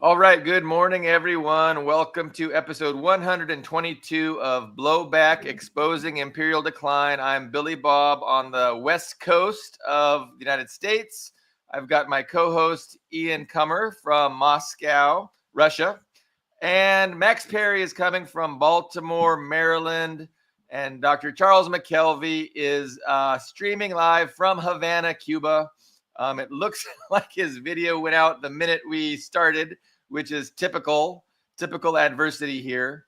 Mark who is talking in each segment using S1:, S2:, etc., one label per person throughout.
S1: All right. Good morning, everyone. Welcome to episode 122 of Blowback, Exposing Imperial Decline. I'm Billy Bob on the West Coast of the United States. I've got my co-host Ian Kummer from Moscow, Russia. And Max Parry is coming from Baltimore, Maryland. And Dr. Charles McKelvey is streaming live from Havana, Cuba. It looks like his video went out the minute we started, which is typical adversity here.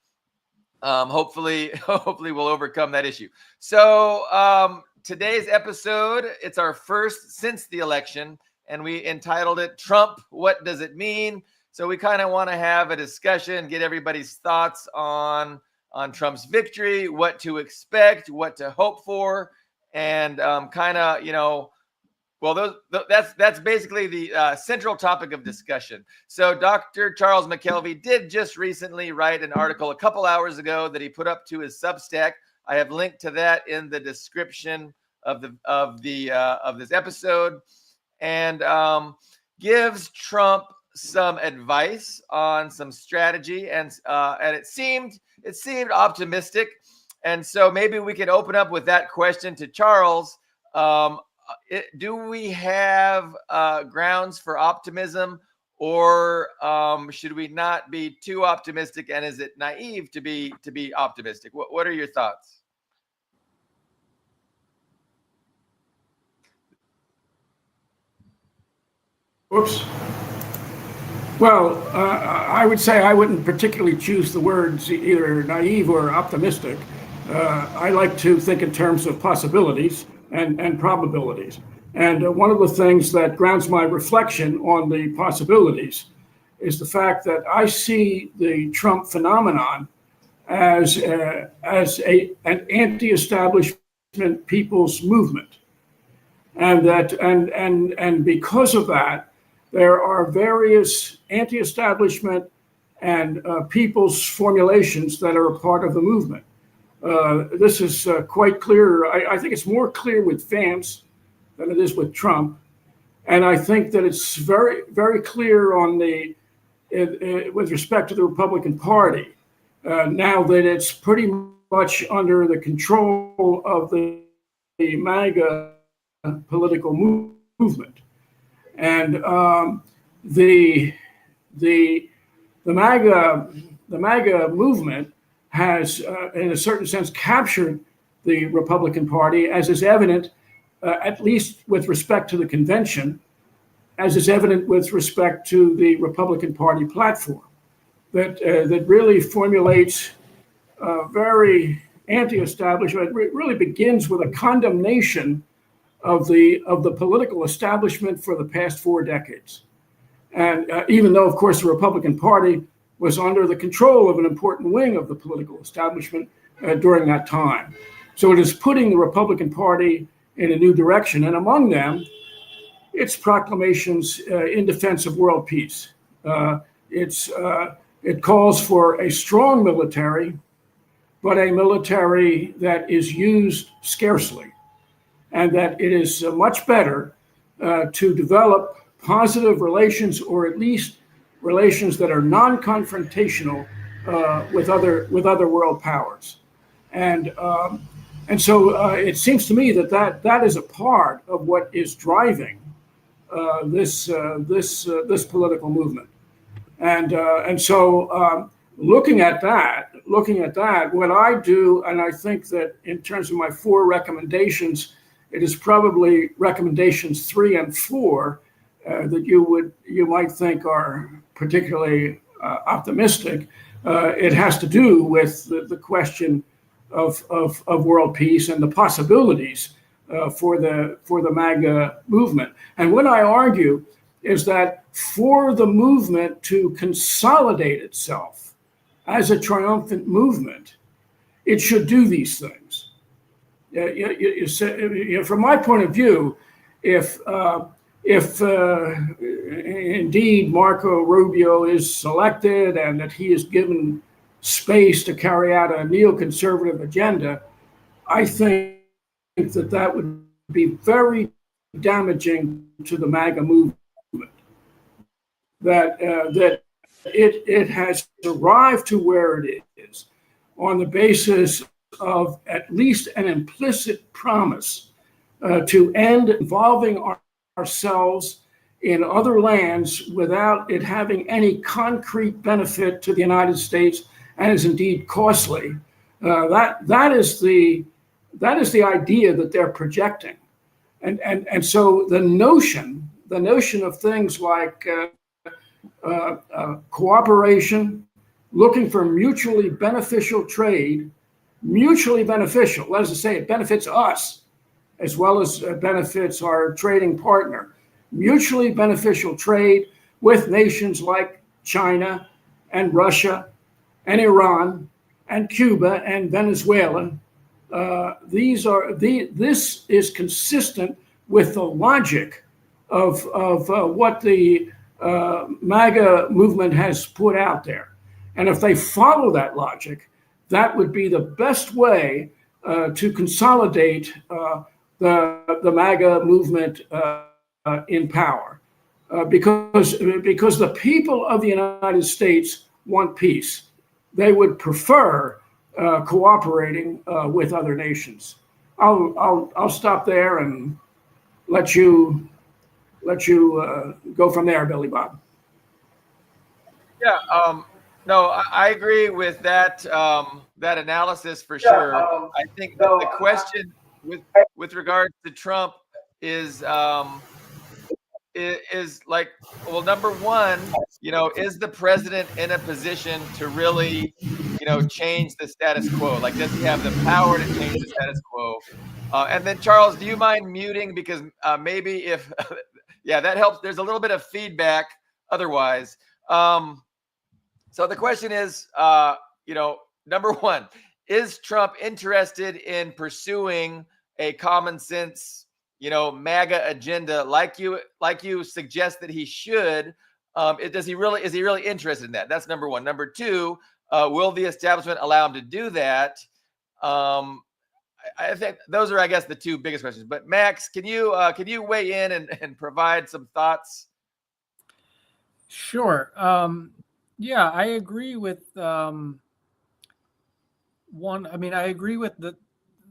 S1: Hopefully we'll overcome that issue. So today's episode, it's our first since the election, and we entitled it Trump, What Does It Mean? So we kind of want to have a discussion, get everybody's thoughts on Trump's victory, what to expect, what to hope for, and that's basically the central topic of discussion. So Dr. Charles McKelvey did just recently write an article a couple hours ago that he put up to his Substack. I have linked to that in the description of this episode, and gives Trump some advice on some strategy, and it seemed optimistic. And so maybe we can open up with that question to Charles. Do we have grounds for optimism, or should we not be too optimistic? And is it naive to be optimistic? What are your thoughts?
S2: Oops. Well, I would say I wouldn't particularly choose the words either naive or optimistic. I like to think in terms of possibilities and probabilities. And one of the things that grounds my reflection on the possibilities is the fact that I see the Trump phenomenon as an anti-establishment people's movement, and because of that, there are various anti-establishment and people's formulations that are a part of the movement. This is quite clear. I think it's more clear with Vance than it is with Trump. And I think that it's very, very clear with respect to the Republican Party, now that it's pretty much under the control of the MAGA political movement. And the MAGA movement has, in a certain sense, captured the Republican Party, as is evident, at least with respect to the convention, as is evident with respect to the Republican Party platform, that really formulates very anti-establishment. It really begins with a condemnation of the political establishment for the past 4 decades. And even though, of course, the Republican Party was under the control of an important wing of the political establishment during that time. So it is putting the Republican Party in a new direction. And among them, its proclamations in defense of world peace. It calls for a strong military, but a military that is used scarcely, and that it is much better to develop positive relations, or at least relations that are non-confrontational with other world powers. And so it seems to me that is a part of what is driving this political movement. And so looking at that, what I do, and I think that in terms of my 4 recommendations, it is probably recommendations 3 and 4 that you might think are particularly optimistic. It has to do with the question of world peace and the possibilities for the MAGA movement. And what I argue is that for the movement to consolidate itself as a triumphant movement, it should do these things. From my point of view, if indeed Marco Rubio is selected and that he is given space to carry out a neoconservative agenda, I think that would be very damaging to the MAGA movement. That it has arrived to where it is on the basis of at least an implicit promise to end involving ourselves in other lands without it having any concrete benefit to the United States, and is indeed costly. That is the idea that they're projecting, and so the notion of things like cooperation, looking for mutually beneficial trade, mutually beneficial. Let us say it benefits us as well as benefits our trading partner. Mutually beneficial trade with nations like China and Russia and Iran and Cuba and Venezuela. This is consistent with the logic of what the MAGA movement has put out there. And if they follow that logic, that would be the best way to consolidate the MAGA movement in power, because the people of the United States want peace. They would prefer cooperating with other nations. I'll stop there and let you go from there, Billy Bob.
S1: Yeah, no, I agree with that that analysis for sure. I think the question with regards to Trump is like, well, number one, is the president in a position to really, change the status quo? Like, does he have the power to change the status quo? And then, Charles, do you mind muting, because maybe if yeah, that helps. There's a little bit of feedback otherwise. So the question is, number one, is Trump interested in pursuing a common sense, MAGA agenda like you suggest that he should? Is he really interested in that? That's number one. Number two, will the establishment allow him to do that? I think those are, I guess, the two biggest questions. But Max, can you weigh in and provide some thoughts?
S3: Sure. Yeah, I agree with one. I mean, I agree with that.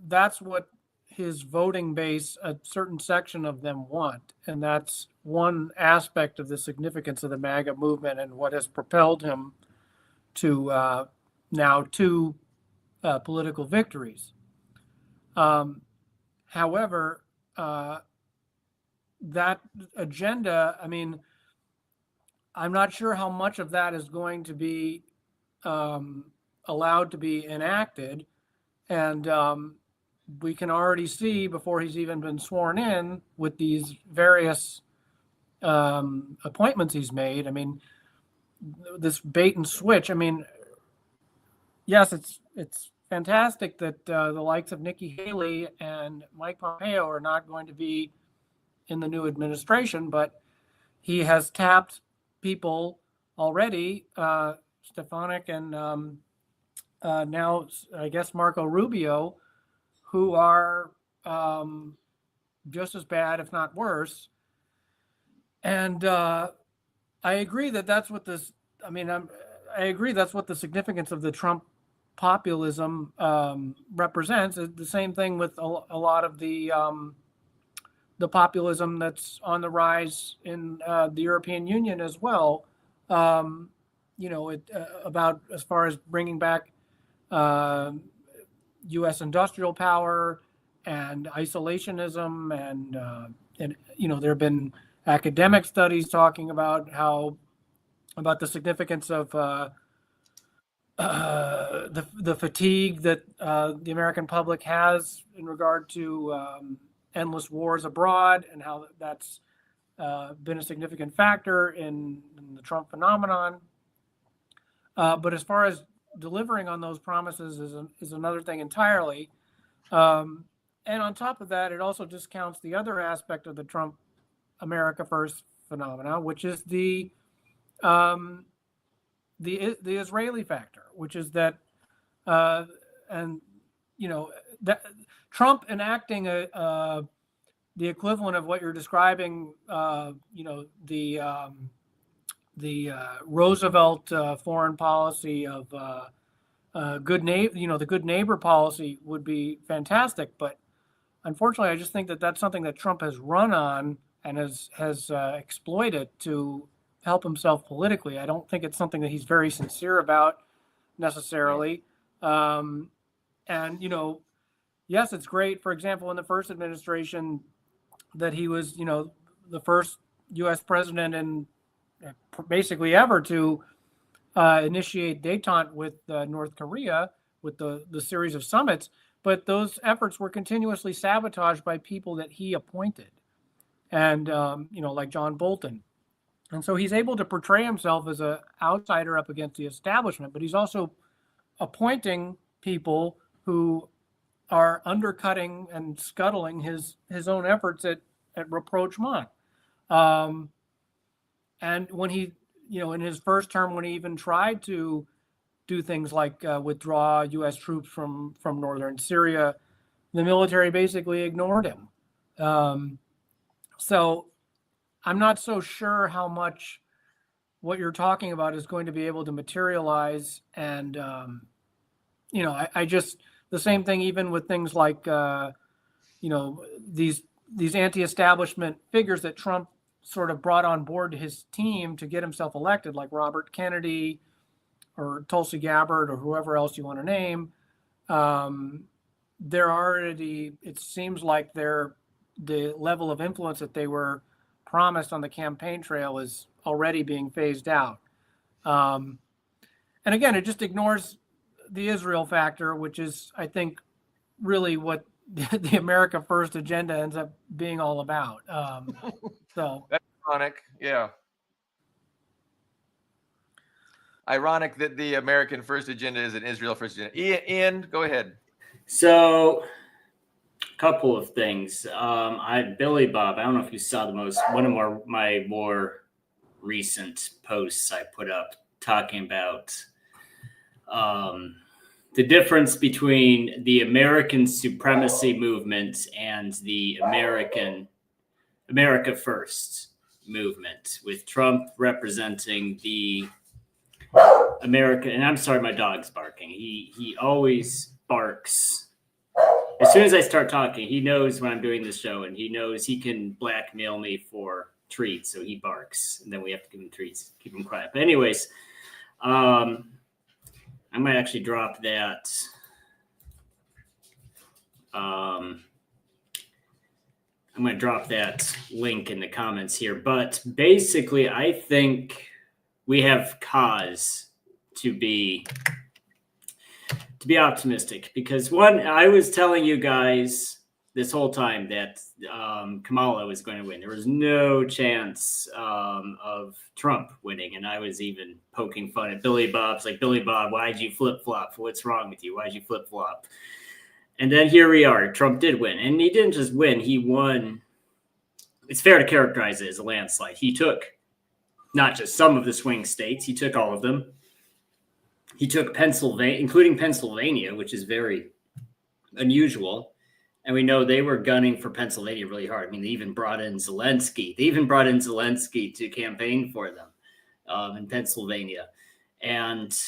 S3: That's what his voting base, a certain section of them want. And that's one aspect of the significance of the MAGA movement and what has propelled him to now two political victories. However, that agenda, I mean, I'm not sure how much of that is going to be allowed to be enacted. And we can already see, before he's even been sworn in, with these various appointments he's made, I mean, this bait and switch. I mean, yes, it's fantastic that the likes of Nikki Haley and Mike Pompeo are not going to be in the new administration, but he has tapped people already, Stefanik and now I guess Marco Rubio, who are just as bad, if not worse. And I agree that that's what this. I mean, I agree that's what the significance of the Trump populism represents. It's the same thing with a lot of the populism that's on the rise in the European Union as well. About as far as bringing back U.S. industrial power and isolationism, and there have been academic studies talking about the significance of the fatigue that the American public has in regard to endless wars abroad, and how that's been a significant factor in the Trump phenomenon. But as far as delivering on those promises is another thing entirely. And on top of that, it also discounts the other aspect of the Trump America First phenomena, which is the Israeli factor, which is that, that Trump enacting the equivalent of what you're describing, the Roosevelt foreign policy of the good neighbor policy would be fantastic. But unfortunately, I just think that that's something that Trump has run on and has exploited to help himself politically. I don't think it's something that he's very sincere about necessarily. And, yes, it's great, for example, in the first administration that he was, the first U.S. president in basically ever to initiate détente with North Korea with the series of summits. But those efforts were continuously sabotaged by people that he appointed. And, like John Bolton. And so he's able to portray himself as an outsider up against the establishment, but he's also appointing people who are undercutting and scuttling his own efforts at rapprochement. And when he, in his first term, when he even tried to do things like withdraw U.S. troops from northern Syria, the military basically ignored him. So I'm not so sure how much what you're talking about is going to be able to materialize. And, I just, the same thing, even with things like, these anti-establishment figures that Trump sort of brought on board his team to get himself elected, like Robert Kennedy or Tulsi Gabbard or whoever else you want to name. They're already, it seems like the level of influence that they were promised on the campaign trail is already being phased out. And again, it just ignores the Israel factor, which is, I think, really what the America First agenda ends up being all about. So
S1: that's ironic. Yeah. Ironic that the American First agenda is an Israel First agenda. Ian, go ahead.
S4: So, couple of things. Billy Bob, I don't know if you saw one of my more recent posts I put up talking about the difference between the American supremacy movement and the America First movement, with Trump representing the America. And I'm sorry, my dog's barking. He always barks. As soon as I start talking, he knows when I'm doing this show, and he knows he can blackmail me for treats. So he barks, and then we have to give him treats, keep him quiet. But anyways, I might actually drop that. I'm going to drop that link in the comments here. But basically, I think we have cause to be optimistic, because one, I was telling you guys this whole time that Kamala was going to win. There was no chance of Trump winning, and I was even poking fun at Billy Bob's like, Billy Bob, why'd you flip-flop? What's wrong with you? Why'd you flip-flop? And then here we are. Trump did win, and he didn't just win. He won. It's fair to characterize it as a landslide. He took not just some of the swing states. He took all of them. He took Pennsylvania, including Pennsylvania, which is very unusual. And we know they were gunning for Pennsylvania really hard. I mean, they even brought in Zelensky. To campaign for them in Pennsylvania. And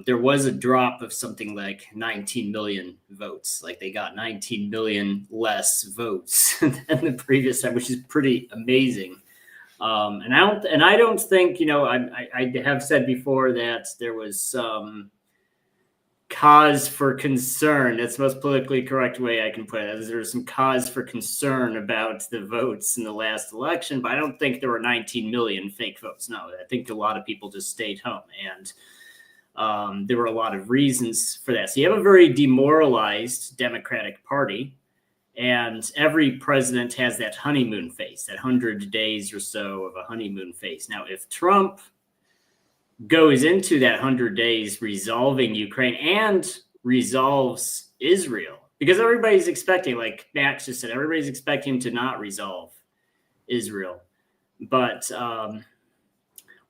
S4: there was a drop of something like 19 million votes. Like, they got 19 million less votes than the previous time, which is pretty amazing. And I don't think, I have said before that there was some cause for concern. That's the most politically correct way I can put it. There was some cause for concern about the votes in the last election, but I don't think there were 19 million fake votes. No, I think a lot of people just stayed home, and there were a lot of reasons for that. So you have a very demoralized Democratic Party. And every president has that honeymoon phase, that 100 days or so of a honeymoon phase. Now, if Trump goes into that 100 days resolving Ukraine and resolves Israel, because everybody's expecting, like Max just said, everybody's expecting him to not resolve Israel. But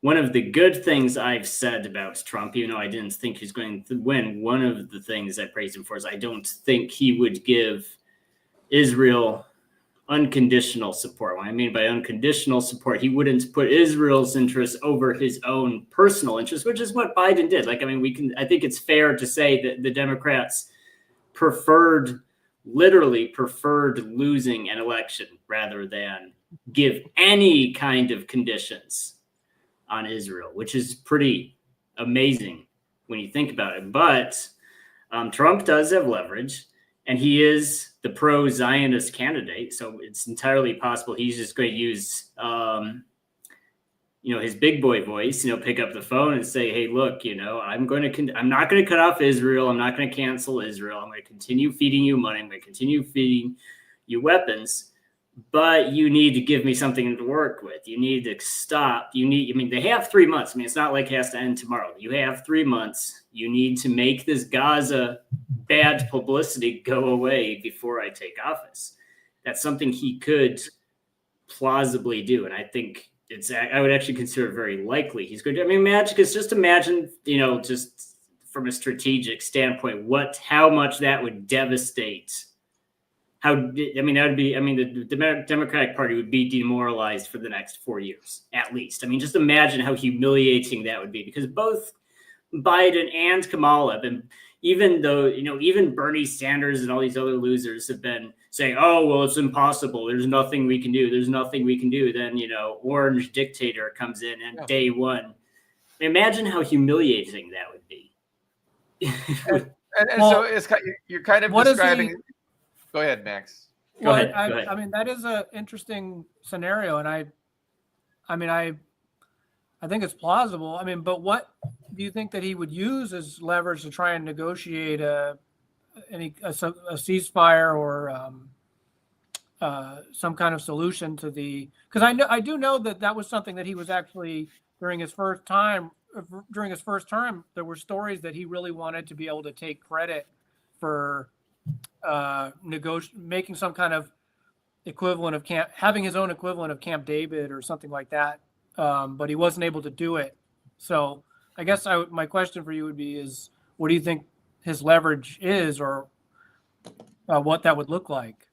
S4: one of the good things I've said about Trump, even though I didn't think he was going to win, one of the things I praised him for is I don't think he would give Israel unconditional support. What I mean by unconditional support, he wouldn't put Israel's interests over his own personal interests, which is what Biden did. Like, I mean, I think it's fair to say that the Democrats literally preferred losing an election rather than give any kind of conditions on Israel, which is pretty amazing when you think about it. But Trump does have leverage, and he is the pro-Zionist candidate. So it's entirely possible he's just going to use, his big boy voice, pick up the phone and say, hey, look, I'm not going to cut off Israel. I'm not going to cancel Israel. I'm going to continue feeding you money. I'm going to continue feeding you weapons. But you need to give me something to work with. You need to stop. They have 3 months. It's not like it has to end tomorrow. You have 3 months. You need to make this Gaza bad publicity go away before I take office. That's something he could plausibly do. And I think I would actually consider it very likely he's going to. Just imagine, just from a strategic standpoint, how much that would devastate. The Democratic Party would be demoralized for the next 4 years, at least. Just imagine how humiliating that would be, because both Biden and Kamala have been, even though, even Bernie Sanders and all these other losers have been saying, oh, well, it's impossible. There's nothing we can do. There's nothing we can do. Then, orange dictator comes in and day one. Imagine how humiliating that would be.
S1: So you're kind of describing. Go ahead, Max.
S4: Go ahead.
S3: That is an interesting scenario, and I think it's plausible. But what do you think that he would use as leverage to try and negotiate a ceasefire or some kind of solution to the? Because I do know that was something that he was actually during his first term. There were stories that he really wanted to be able to take credit for making some kind of equivalent of having his own equivalent of Camp David or something like that, but he wasn't able to do it. So I guess my question for you would be is, what do you think his leverage is, or what that would look like?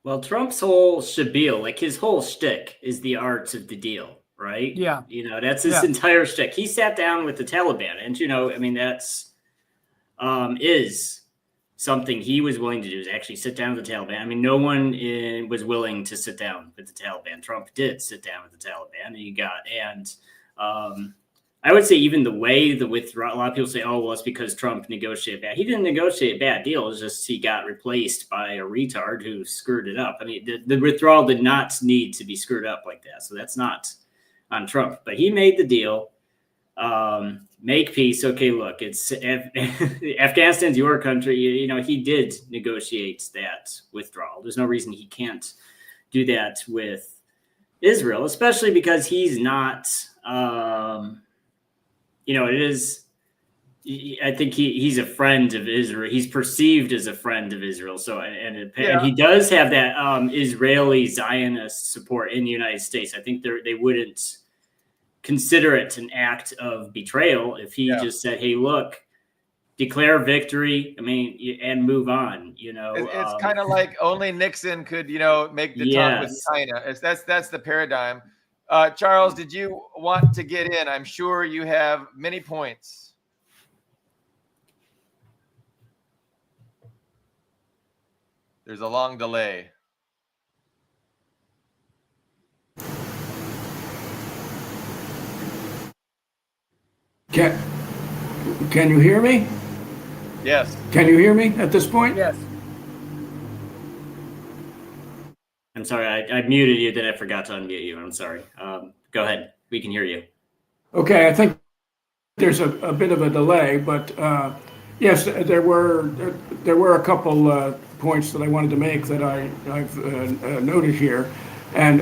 S4: Well, Trump's whole spiel, like his whole shtick, is the art of the deal, right?
S3: Yeah.
S4: That's his entire shtick. He sat down with the Taliban, and that's is something he was willing to do, is actually sit down with the Taliban. No one was willing to sit down with the Taliban. Trump did sit down with the Taliban, I would say even the way the withdrawal, a lot of people say, oh, well, it's because Trump negotiated bad. He didn't negotiate a bad deal. It's just he got replaced by a retard who screwed it up. The withdrawal did not need to be screwed up like that. So that's not on Trump. But he made the deal. Make peace. Okay, look, it's Afghanistan's your country. He did negotiate that withdrawal. There's no reason he can't do that with Israel, especially because he's not, it is, I think he's a friend of Israel. He's perceived as a friend of Israel. So, and he does have that Israeli Zionist support in the United States. I think they wouldn't consider it an act of betrayal if he just said, hey, look, declare victory, and move on,
S1: It's kind of like only Nixon could, make the talk with China. That's the paradigm. Charles, did you want to get in? I'm sure you have many points. There's a long delay.
S2: Can you hear me?
S1: Yes.
S2: Can you hear me at this point?
S3: Yes.
S4: I'm sorry, I muted you, then I forgot to unmute you. I'm sorry. Go ahead. We can hear you.
S2: Okay, I think there's a bit of a delay, but yes, there were a couple points that I wanted to make that I've noted here, and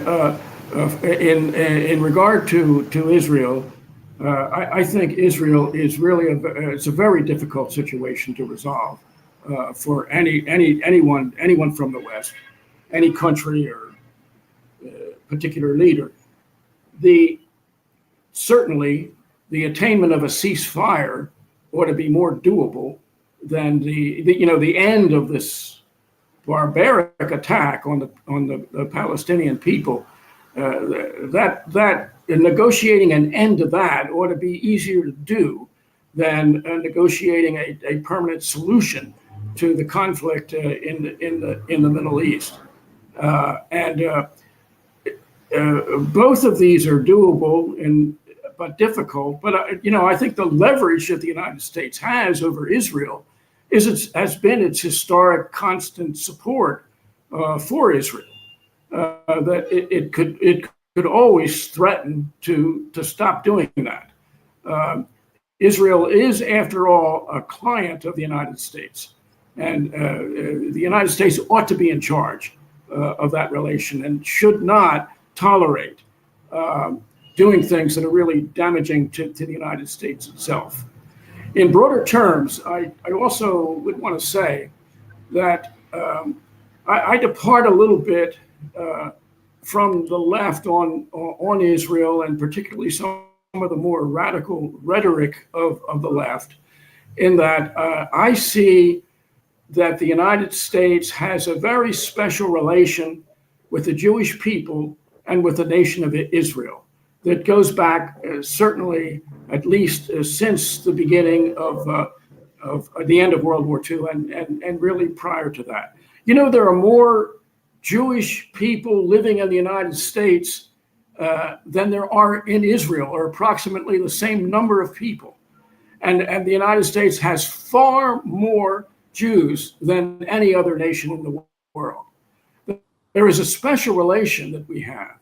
S2: in regard to Israel. I think Israel is really it's a very difficult situation to resolve for anyone from the West, any country or particular leader. Certainly the attainment of a ceasefire ought to be more doable than the end of this barbaric attack on the Palestinian people, that negotiating an end to that ought to be easier to do than negotiating a permanent solution to the conflict in the Middle East. Both of these are doable but difficult. But I think the leverage that the United States has over Israel has been its historic constant support for Israel. That it could always threaten to stop doing that. Israel is, after all, a client of the United States, and the United States ought to be in charge of that relation and should not tolerate doing things that are really damaging to the United States itself. In broader terms, I also would want to say that I depart a little bit from the left on Israel, and particularly some of the more radical rhetoric of the left, in that I see that the United States has a very special relation with the Jewish people and with the nation of Israel that goes back certainly at least since the beginning of the end of World War II and really prior to that. There are more Jewish people living in the United States than there are in Israel, or approximately the same number of people. And the United States has far more Jews than any other nation in the world. There is a special relation that we have.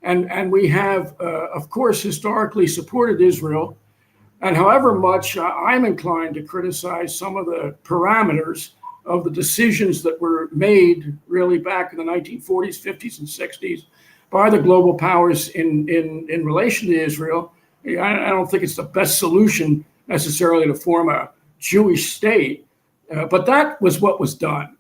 S2: And we have, of course, historically supported Israel. And however much I'm inclined to criticize some of the parameters of the decisions that were made really back in the 1940s, 50s, and 60s by the global powers in relation to Israel, I don't think it's the best solution necessarily to form a Jewish state, but that was what was done.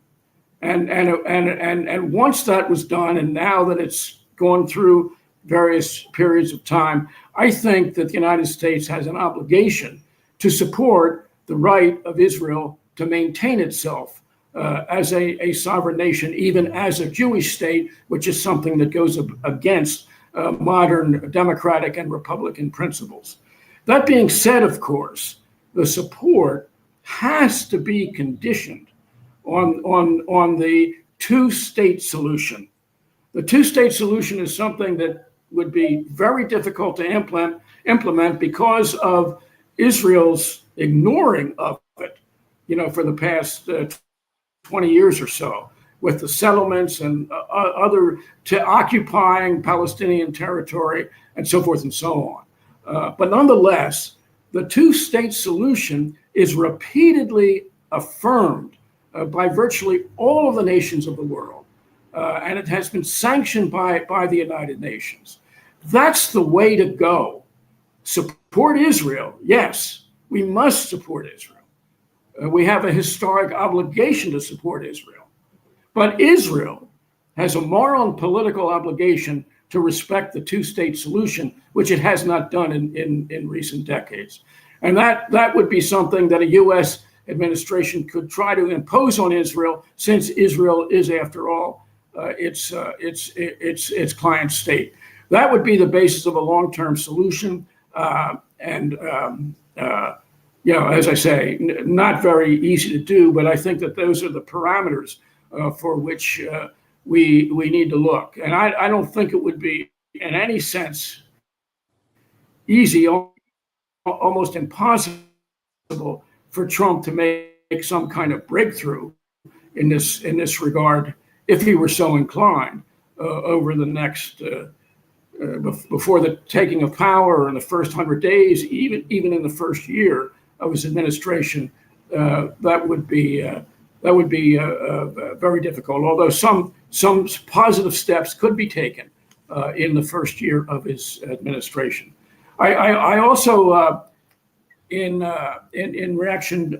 S2: And once that was done, and now that it's gone through various periods of time, I think that the United States has an obligation to support the right of Israel to maintain itself as a sovereign nation, even as a Jewish state, which is something that goes against modern democratic and republican principles. That being said, of course, the support has to be conditioned on the two-state solution. The two-state solution is something that would be very difficult to implement because of Israel's ignoring of it, for the past 20 years or so, with the settlements and other occupying Palestinian territory and so forth and so on. But nonetheless, the two-state solution is repeatedly affirmed by virtually all of the nations of the world. And it has been sanctioned by the United Nations. That's the way to go. Support Israel. Yes, we must support Israel. We have a historic obligation to support Israel. But Israel has a moral and political obligation to respect the two-state solution, which it has not done in recent decades. And that would be something that a U.S. administration could try to impose on Israel, since Israel is, after all, its client state. That would be the basis of a long-term solution. As I say, not very easy to do, but I think that those are the parameters for which we need to look. And I don't think it would be, in any sense, easy, almost impossible for Trump to make some kind of breakthrough in this regard, if he were so inclined, over the next before the taking of power, or in the first 100 days, even in the first year of his administration. That would be very difficult. Although some positive steps could be taken in the first year of his administration. I also, in reaction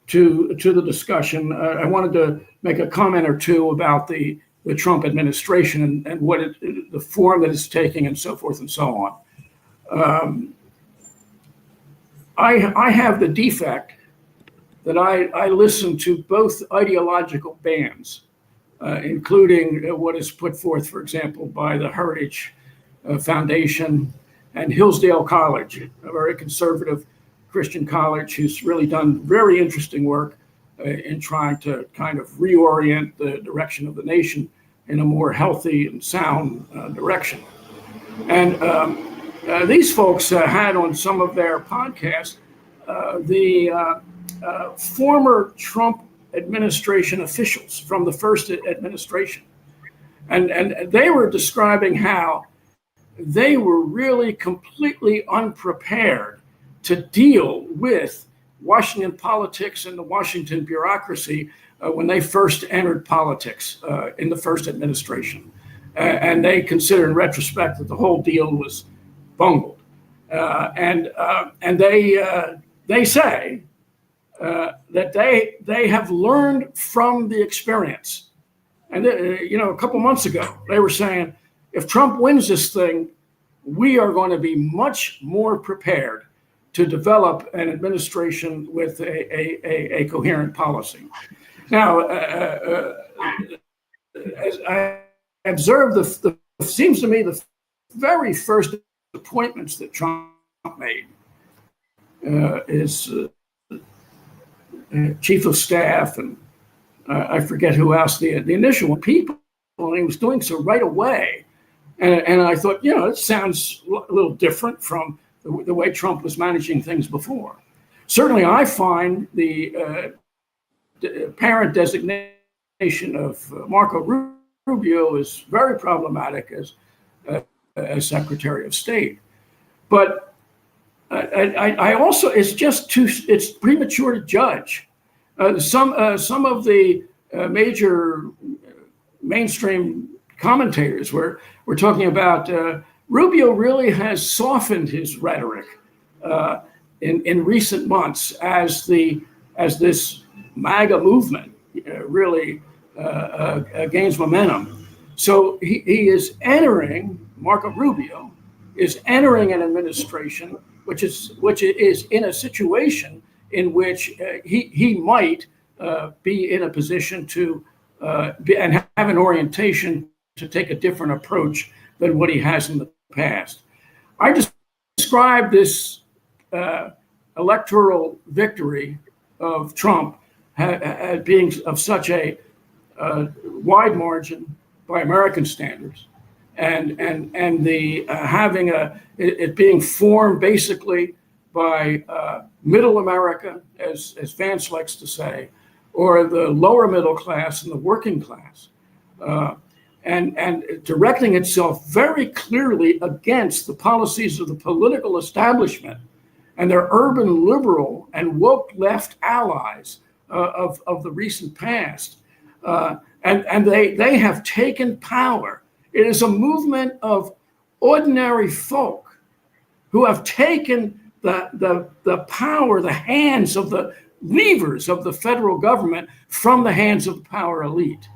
S2: to the discussion, I wanted to make a comment or two about the Trump administration and what the form that it's taking, and so forth and so on. I have the defect that I listen to both ideological bands including what is put forth, for example, by the Heritage Foundation and Hillsdale College, a very conservative Christian college who's really done very interesting work in trying to kind of reorient the direction of the nation in a more healthy and sound direction. And these folks had on some of their podcasts the former Trump administration officials from the first administration. And they were describing how they were really completely unprepared to deal with Washington politics and the Washington bureaucracy when they first entered politics in the first administration. And they consider in retrospect that the whole deal was bungled. And they say that they have learned from the experience. And a couple months ago, they were saying, if Trump wins this thing, we are going to be much more prepared to develop an administration with a coherent policy. Now, as I observed, seems to me the very first appointments that Trump made is chief of staff, and I forget who else, the initial people, and he was doing so right away. And I thought, it sounds a little different from the way Trump was managing things before. Certainly, I find the parent designation of Marco Rubio is very problematic as Secretary of State. But I also, it's premature to judge. Some of the major mainstream commentators were talking about Rubio really has softened his rhetoric in recent months as this MAGA movement really gains momentum. So he is entering, Marco Rubio is entering an administration which is in a situation in which he might be in a position to and have an orientation to take a different approach than what he has in the past. I describe this electoral victory of Trump as being of such a wide margin by American standards, and the having it being formed basically by middle America, as Vance likes to say, or the lower middle class and the working class, and directing itself very clearly against the policies of the political establishment and their urban liberal and woke left allies of the recent past. And they have taken power. It is a movement of ordinary folk who have taken the power, the hands of the levers of the federal government from the hands of the power elite.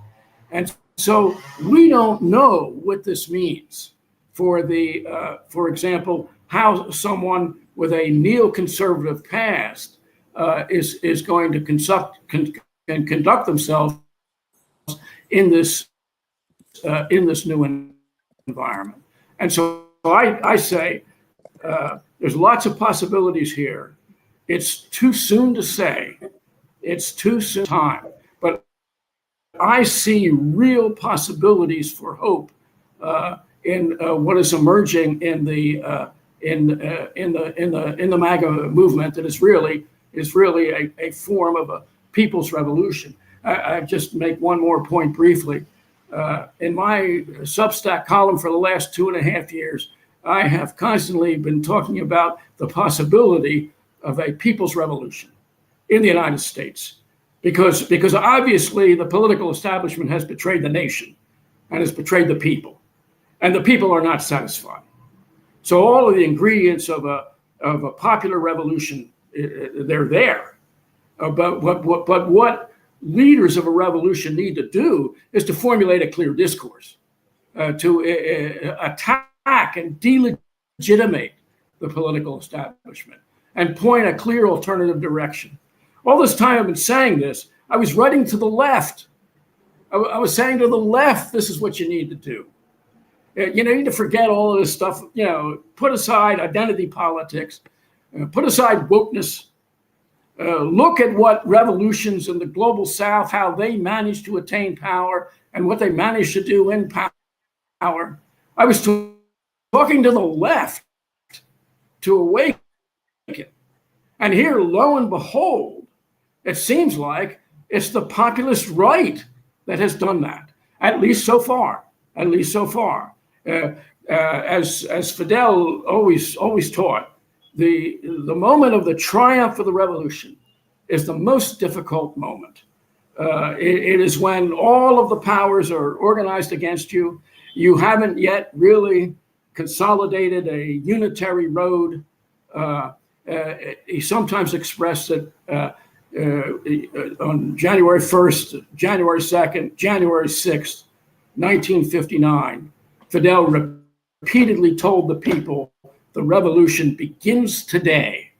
S2: And so we don't know what this means for for example, how someone with a neoconservative past is going to conduct themselves in this new environment. And so I say there's lots of possibilities here. It's too soon to say. It's too soon time. But I see real possibilities for hope in what is emerging in the MAGA movement that is really a form of a people's revolution. I just make one more point briefly. In my Substack column for the last 2.5 years, I have constantly been talking about the possibility of a people's revolution in the United States, because obviously the political establishment has betrayed the nation and has betrayed the people, and the people are not satisfied. So all of the ingredients of a popular revolution, they're there. But what leaders of a revolution need to do is to formulate a clear discourse, to attack and delegitimate the political establishment and point a clear alternative direction. All this time I've been saying this, I was writing to the left I was saying to the left, this is what you need to do. You need to forget all of this stuff. Put aside identity politics, put aside wokeness. Look at what revolutions in the global South, how they managed to attain power and what they managed to do in power. I was talking to the left to awaken. And here, lo and behold, it seems like it's the populist right that has done that, at least so far. As Fidel always taught, the moment of the triumph of the revolution is the most difficult moment. It is when all of the powers are organized against you. You haven't yet really consolidated a unitary road. He sometimes expressed it on January 1st, January 2nd, January 6th, 1959. Fidel repeatedly told the people, the revolution begins today.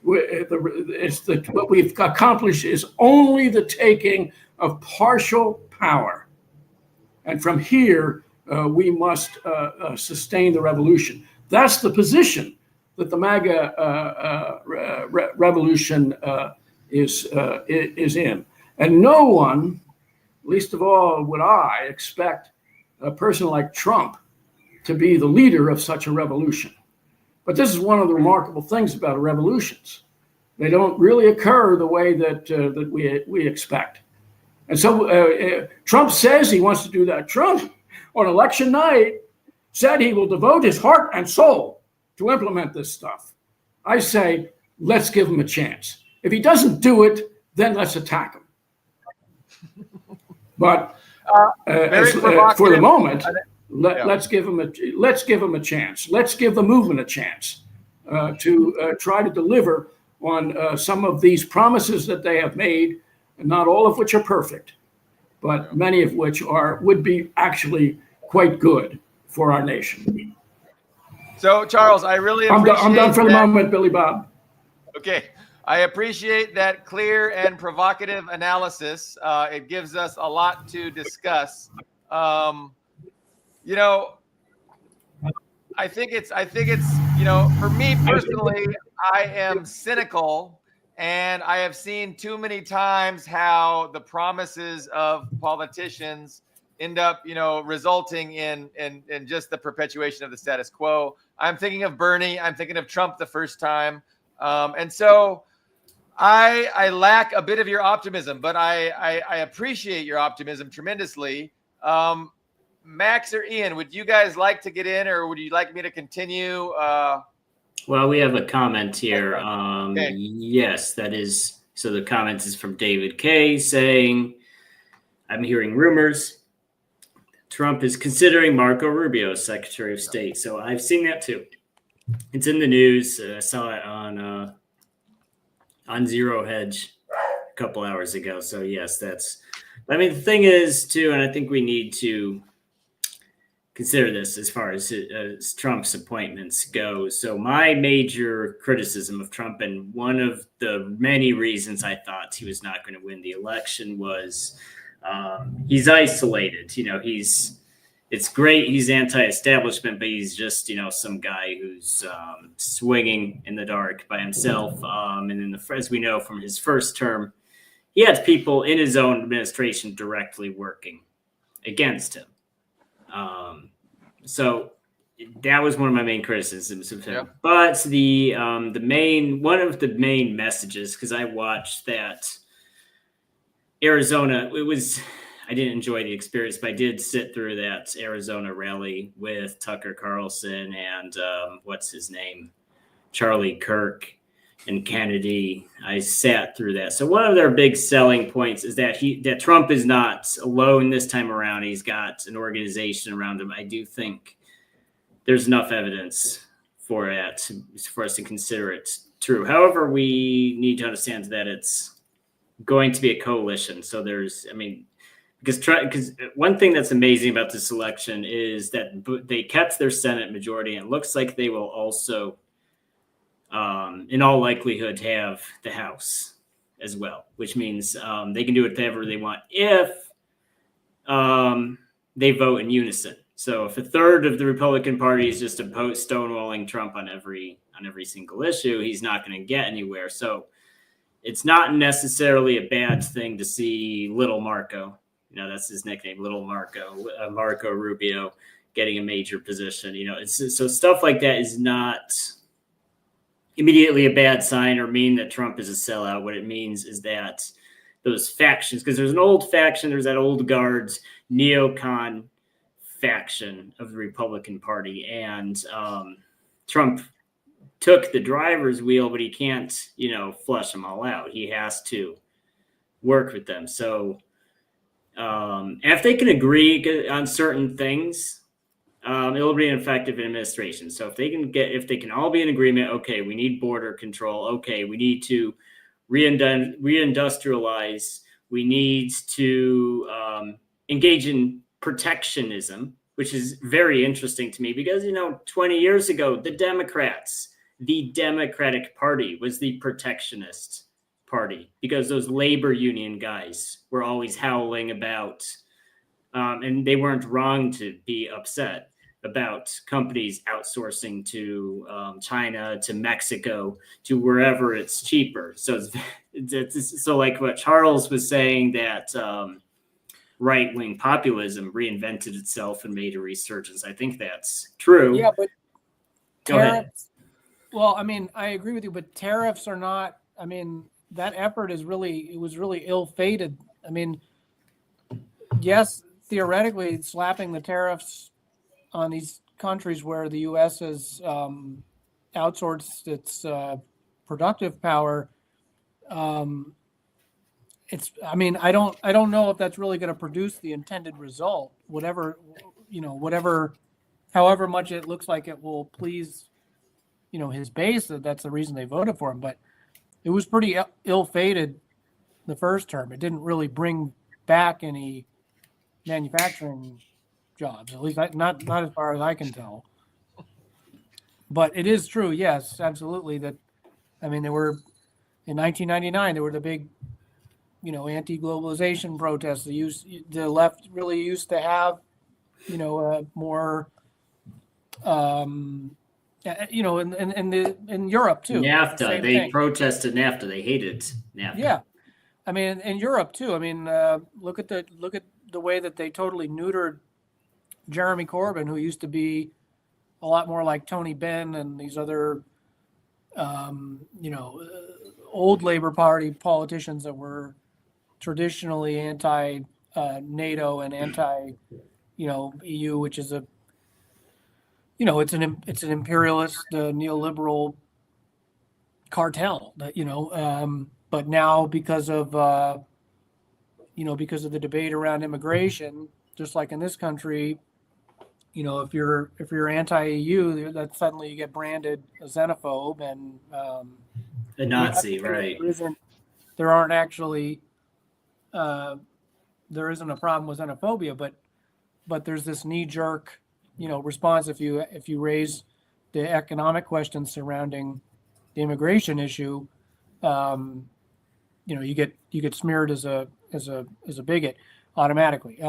S2: What we've accomplished is only the taking of partial power. And from here, we must sustain the revolution. That's the position that the MAGA revolution is in. And no one, least of all would I, expect a person like Trump to be the leader of such a revolution. But this is one of the remarkable things about revolutions. They don't really occur the way that we expect. And so Trump says he wants to do that. Trump, on election night, said he will devote his heart and soul to implement this stuff. I say, let's give him a chance. If he doesn't do it, then let's attack him. But for the moment, let's give him a chance. Let's give the movement a chance to try to deliver on some of these promises that they have made, and not all of which are perfect, but many of which would be actually quite good for our nation.
S1: So, Charles, I really appreciate
S2: I'm done for the moment, Billy Bob.
S1: Okay. I appreciate that clear and provocative analysis. It gives us a lot to discuss. I think it's, for me personally, I am cynical, and I have seen too many times how the promises of politicians end up, resulting in just the perpetuation of the status quo. I'm thinking of Bernie. I'm thinking of Trump the first time. And so I lack a bit of your optimism, but I appreciate your optimism tremendously. Max or Ian, would you guys like to get in, or would you like me to continue?
S4: Well, we have a comment here.
S1: Okay.
S4: Yes, that is. So the comment is from David K saying, I'm hearing rumors Trump is considering Marco Rubio as Secretary of State. So I've seen that too. It's in the news. I saw it on Zero Hedge a couple hours ago. So yes, the thing is too, and I think we need to consider this as far as Trump's appointments go. So my major criticism of Trump, and one of the many reasons I thought he was not going to win the election, was he's isolated. It's great he's anti-establishment, but he's just some guy who's swinging in the dark by himself. And then as we know from his first term, he had people in his own administration directly working against him. So that was one of my main criticisms of him. Yeah. But one of the main messages, because I watched that Arizona, I didn't enjoy the experience, but I did sit through that Arizona rally with Tucker Carlson and what's his name, Charlie Kirk and Kennedy. I sat through that. So one of their big selling points is that Trump is not alone this time around. He's got an organization around him. I do think there's enough evidence for us to consider it true. However, we need to understand that it's going to be a coalition. So because one thing that's amazing about this election is that they kept their Senate majority, and it looks like they will also, in all likelihood, have the House as well, which means they can do whatever they want if they vote in unison. So if a third of the Republican Party is just opposed stonewalling Trump on every single issue, he's not going to get anywhere. So it's not necessarily a bad thing to see Little Marco, that's his nickname, Little Marco, Marco Rubio, getting a major position. So stuff like that is not immediately a bad sign or mean that Trump is a sellout. What it means is that those factions, because there's an old faction, there's that old guards, neocon faction of the Republican Party, and Trump took the driver's wheel, but he can't, flush them all out. He has to work with them. So if they can agree on certain things, it'll be an effective administration. So if they can all be in agreement, okay, we need border control. Okay, we need to reindustrialize. We need to engage in protectionism, which is very interesting to me because, 20 years ago, the Democratic Party was the protectionist party because those labor union guys were always howling about, and they weren't wrong to be upset about companies outsourcing to China, to Mexico, to wherever it's cheaper. So so like what Charles was saying, that right-wing populism reinvented itself and made a resurgence. I think that's true.
S3: Yeah, but
S4: Go ahead.
S3: Well, I agree with you, but tariffs are not, that effort was really ill-fated. Yes, theoretically, slapping the tariffs on these countries where the U.S. has outsourced its productive power, I don't know if that's really going to produce the intended result. However much it looks like it will please, his base. That's the reason they voted for him. But it was pretty ill-fated the first term. It didn't really bring back any manufacturing jobs, at least not as far as I can tell. But it is true, yes, absolutely, that they were in 1999. There were the big, anti-globalization protests. The left really used to have, more, in Europe too.
S4: NAFTA, they protested NAFTA. They hated NAFTA.
S3: Yeah, in Europe too. Look at the way that they totally neutered Jeremy Corbyn, who used to be a lot more like Tony Benn and these other, old Labor Party politicians that were traditionally anti-NATO and anti-EU, which is it's an imperialist, neoliberal cartel that, but now because of the debate around immigration, just like in this country, if you're anti-EU, that suddenly you get branded a xenophobe and
S4: a Nazi, right?
S3: There aren't actually there isn't a problem with xenophobia, but there's this knee-jerk response if you raise the economic questions surrounding the immigration issue, you get smeared as a bigot automatically.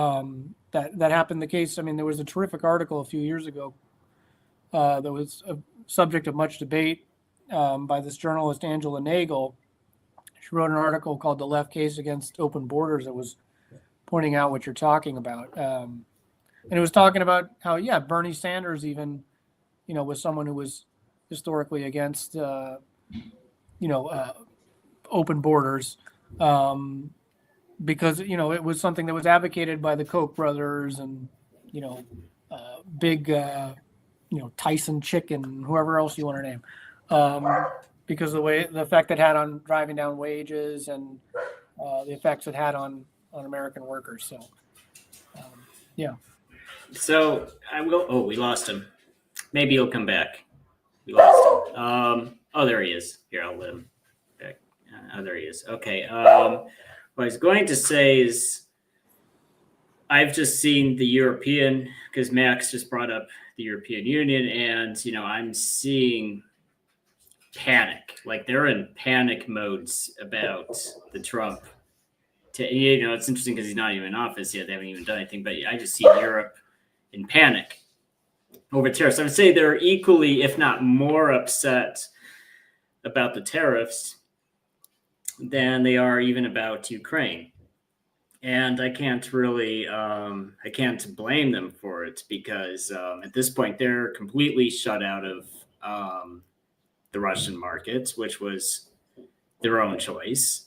S3: That happened the case. There was a terrific article a few years ago that was a subject of much debate by this journalist, Angela Nagel. She wrote an article called "The Left Case Against Open Borders" that was pointing out what you're talking about. And it was talking about how, Bernie Sanders even, was someone who was historically against, open borders, because, it was something that was advocated by the Koch brothers and, big, Tyson Chicken, whoever else you want to name, because the effect it had on driving down wages and the effects it had on American workers. So, yeah.
S4: So I will. Oh, we lost him. Maybe he'll come back. We lost him. Oh, there he is. Here, I'll let him back. Oh, there he is. Okay. What I was going to say is, I've just seen the European, because Max just brought up the European Union, and I'm seeing panic. Like they're in panic modes about the Trump it's interesting because he's not even in office yet. They haven't even done anything. But I just see Europe in panic over tariffs. I would say they're equally, if not more, upset about the tariffs than they are even about Ukraine. And I can't really, I can't blame them for it because at this point they're completely shut out of the Russian market, which was their own choice.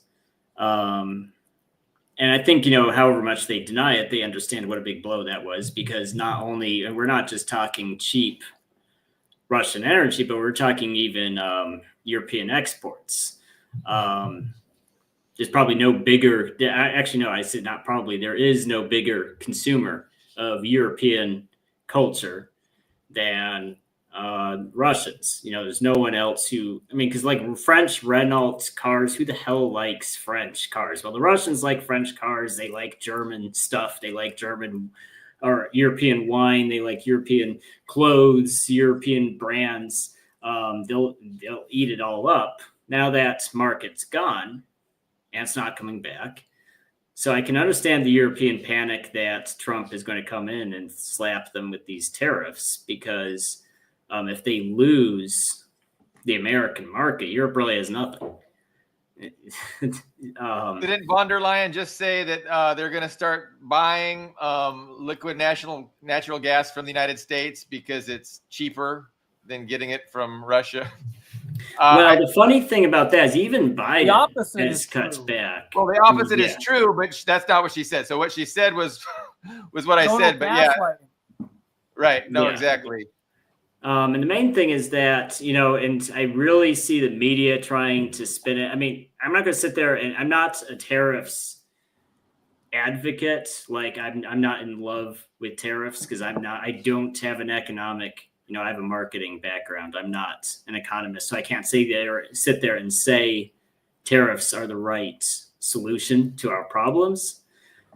S4: And I think, however much they deny it, they understand what a big blow that was, because not only, and we're not just talking cheap Russian energy, but we're talking even European exports. There's probably no bigger, actually, no, I said not probably, there is no bigger consumer of European culture than Russians. There's no one else because like French Renault cars, who the hell likes French cars? Well, the Russians like French cars. They like German stuff. They like German or European wine. They like European clothes, European brands. They'll eat it all up. Now that market's gone and it's not coming back. So I can understand the European panic that Trump is going to come in and slap them with these tariffs, because if they lose the American market, Europe really has nothing.
S1: Didn't von der Leyen just say that they're going to start buying liquid natural gas from the United States because it's cheaper than getting it from Russia?
S4: The funny thing about that is even Biden has cut back.
S1: Well, the opposite is true, but that's not what she said. So what she said was what I said. But yeah, right. No, exactly.
S4: And the main thing is that, and I really see the media trying to spin it. I mean, I'm not going to sit there, and I'm not a tariffs advocate. Like I'm not in love with tariffs because I don't have an economic, I have a marketing background. I'm not an economist, so I can't sit there and say tariffs are the right solution to our problems.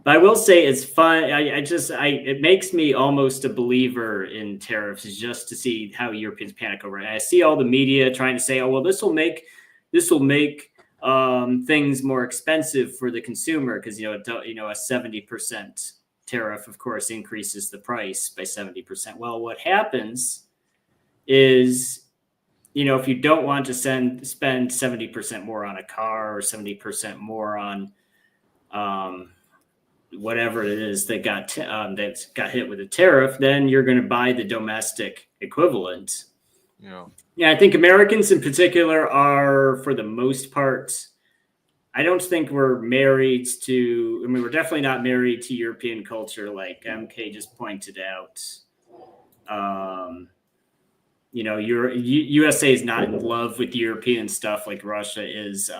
S4: But I will say it's fun. It makes me almost a believer in tariffs just to see how Europeans panic over it. And I see all the media trying to say, oh, well, this will make things more expensive for the consumer because, a 70% tariff, of course, increases the price by 70%. Well, what happens is, if you don't want to spend 70% more on a car or 70% more on whatever it is that got hit with a tariff, then you're going to buy the domestic equivalent. Yeah, I think Americans in particular are, for the most part, I don't think we're married to, we're definitely not married to European culture, like MK just pointed out. USA is not in love with European stuff like Russia is.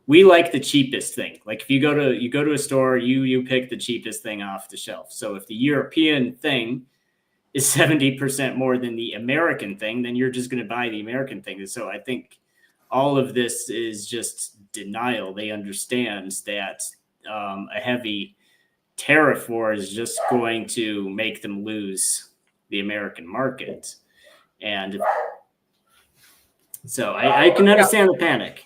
S4: We like the cheapest thing. Like if you go to a store, you pick the cheapest thing off the shelf. So if the European thing is 70% more than the American thing, then you're just going to buy the American thing. And so I think all of this is just denial. They understand that a heavy tariff war is just going to make them lose the American market. And so I can understand the panic.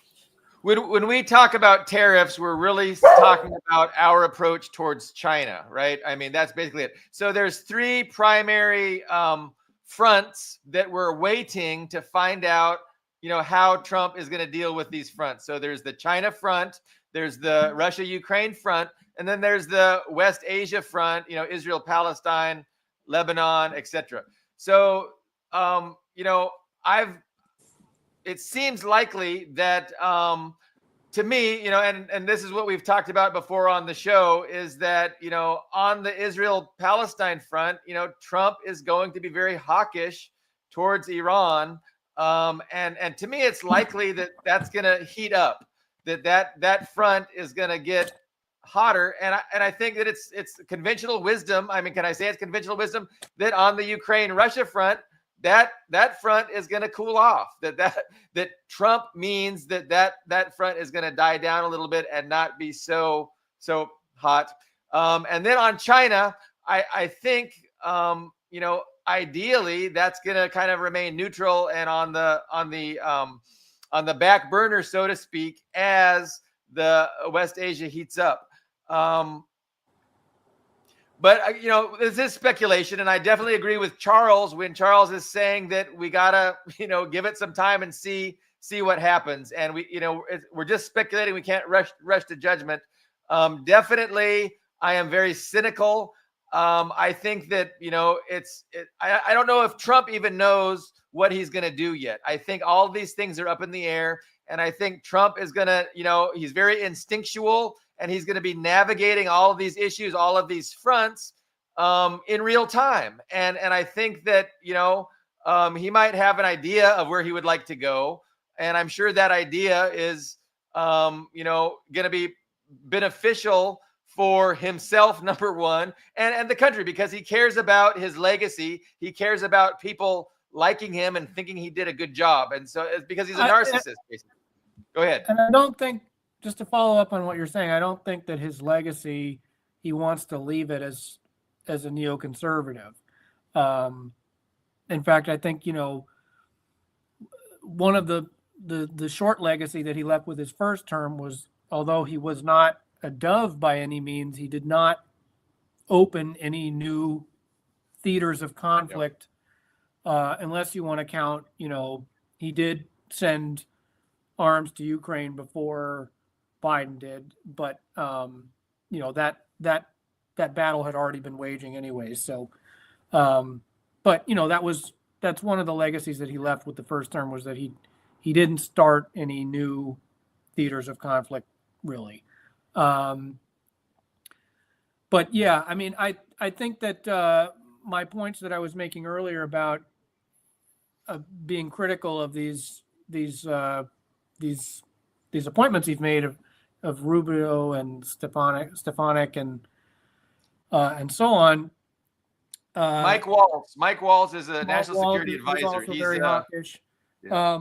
S1: When we talk about tariffs, we're really talking about our approach towards China, right? I mean, that's basically it. So there's three primary fronts that we're waiting to find out, how Trump is going to deal with these fronts. So there's the China front, there's the Russia-Ukraine front, and then there's the West Asia front, Israel, Palestine, Lebanon, etc. So, it seems likely that, to me, and this is what we've talked about before on the show, is that, on the Israel-Palestine front, Trump is going to be very hawkish towards Iran. And to me, it's likely that that's going to heat up, that front is going to get hotter. And I think that it's conventional wisdom. I mean, can I say it's conventional wisdom that on the Ukraine-Russia front, that front is going to cool off, that Trump means that front is going to die down a little bit and not be so hot. And then on China, I think, ideally that's going to kind of remain neutral and on the back burner, so to speak, as the West Asia heats up. But this is speculation, and I definitely agree with Charles when Charles is saying that we gotta, give it some time and see what happens. And we're just speculating. We can't rush to judgment. Definitely, I am very cynical. I think that I don't know if Trump even knows what he's going to do yet. I think all of these things are up in the air, and I think Trump is going to, he's very instinctual, and he's going to be navigating all of these issues, all of these fronts in real time. And I think that he might have an idea of where he would like to go, and I'm sure that idea is going to be beneficial for himself, number one, and the country, because he cares about his legacy. He cares about people liking him and thinking he did a good job. And so it's because he's a narcissist, basically. Go ahead.
S3: And I don't think, just to follow up on what you're saying, I don't think that his legacy, he wants to leave it as a neoconservative. In fact, I think, one of the short legacy that he left with his first term was, although he was not a dove by any means, he did not open any new theaters of conflict, unless you want to count, he did send arms to Ukraine before Biden did, but that battle had already been waging anyway. So, but that's one of the legacies that he left with the first term, was that he didn't start any new theaters of conflict, really. But yeah, I mean, I think that my points that I was making earlier about being critical of these appointments he's made of Rubio and Stefanik and so on.
S1: Mike Waltz is a national security advisor.
S3: He's also very hawkish. Yeah.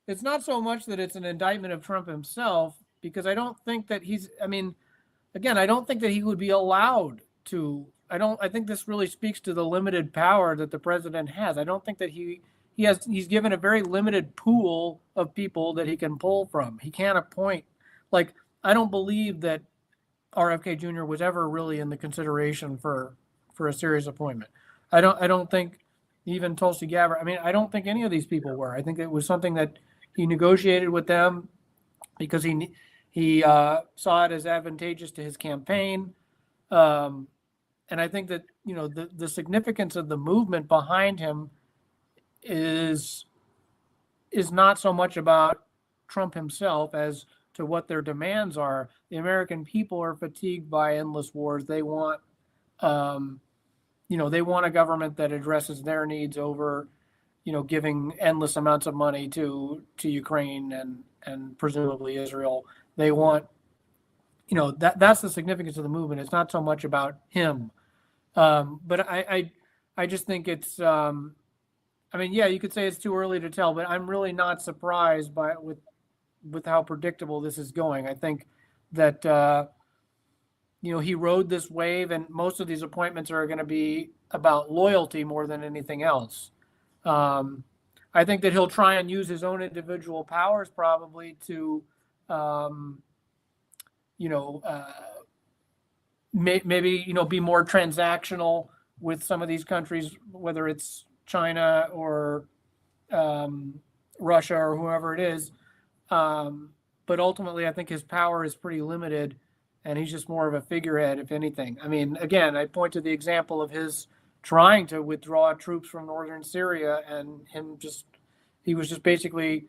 S3: It's not so much that it's an indictment of Trump himself, because I don't think that I don't think that he would be allowed to. I think this really speaks to the limited power that the president has. I don't think that he's given a very limited pool of people that he can pull from. He can't appoint. Like, I don't believe that RFK Jr. was ever really in the consideration for a serious appointment. I don't think even Tulsi Gabbard. I mean, I don't think any of these people were. I think it was something that he negotiated with them because he saw it as advantageous to his campaign. And I think that, the significance of the movement behind him is not so much about Trump himself as to what their demands are. The American people are fatigued by endless wars. They want, they want a government that addresses their needs over, giving endless amounts of money to Ukraine and presumably Israel. They want, that's the significance of the movement. It's not so much about him. But I just think it's, you could say it's too early to tell, but I'm really not surprised with how predictable this is going. I think that, he rode this wave, and most of these appointments are going to be about loyalty more than anything else. I think that he'll try and use his own individual powers probably to, maybe be more transactional with some of these countries, whether it's China or Russia or whoever it is. But ultimately, I think his power is pretty limited, and he's just more of a figurehead, if anything. I mean, again, I point to the example of his trying to withdraw troops from northern Syria, and he was just basically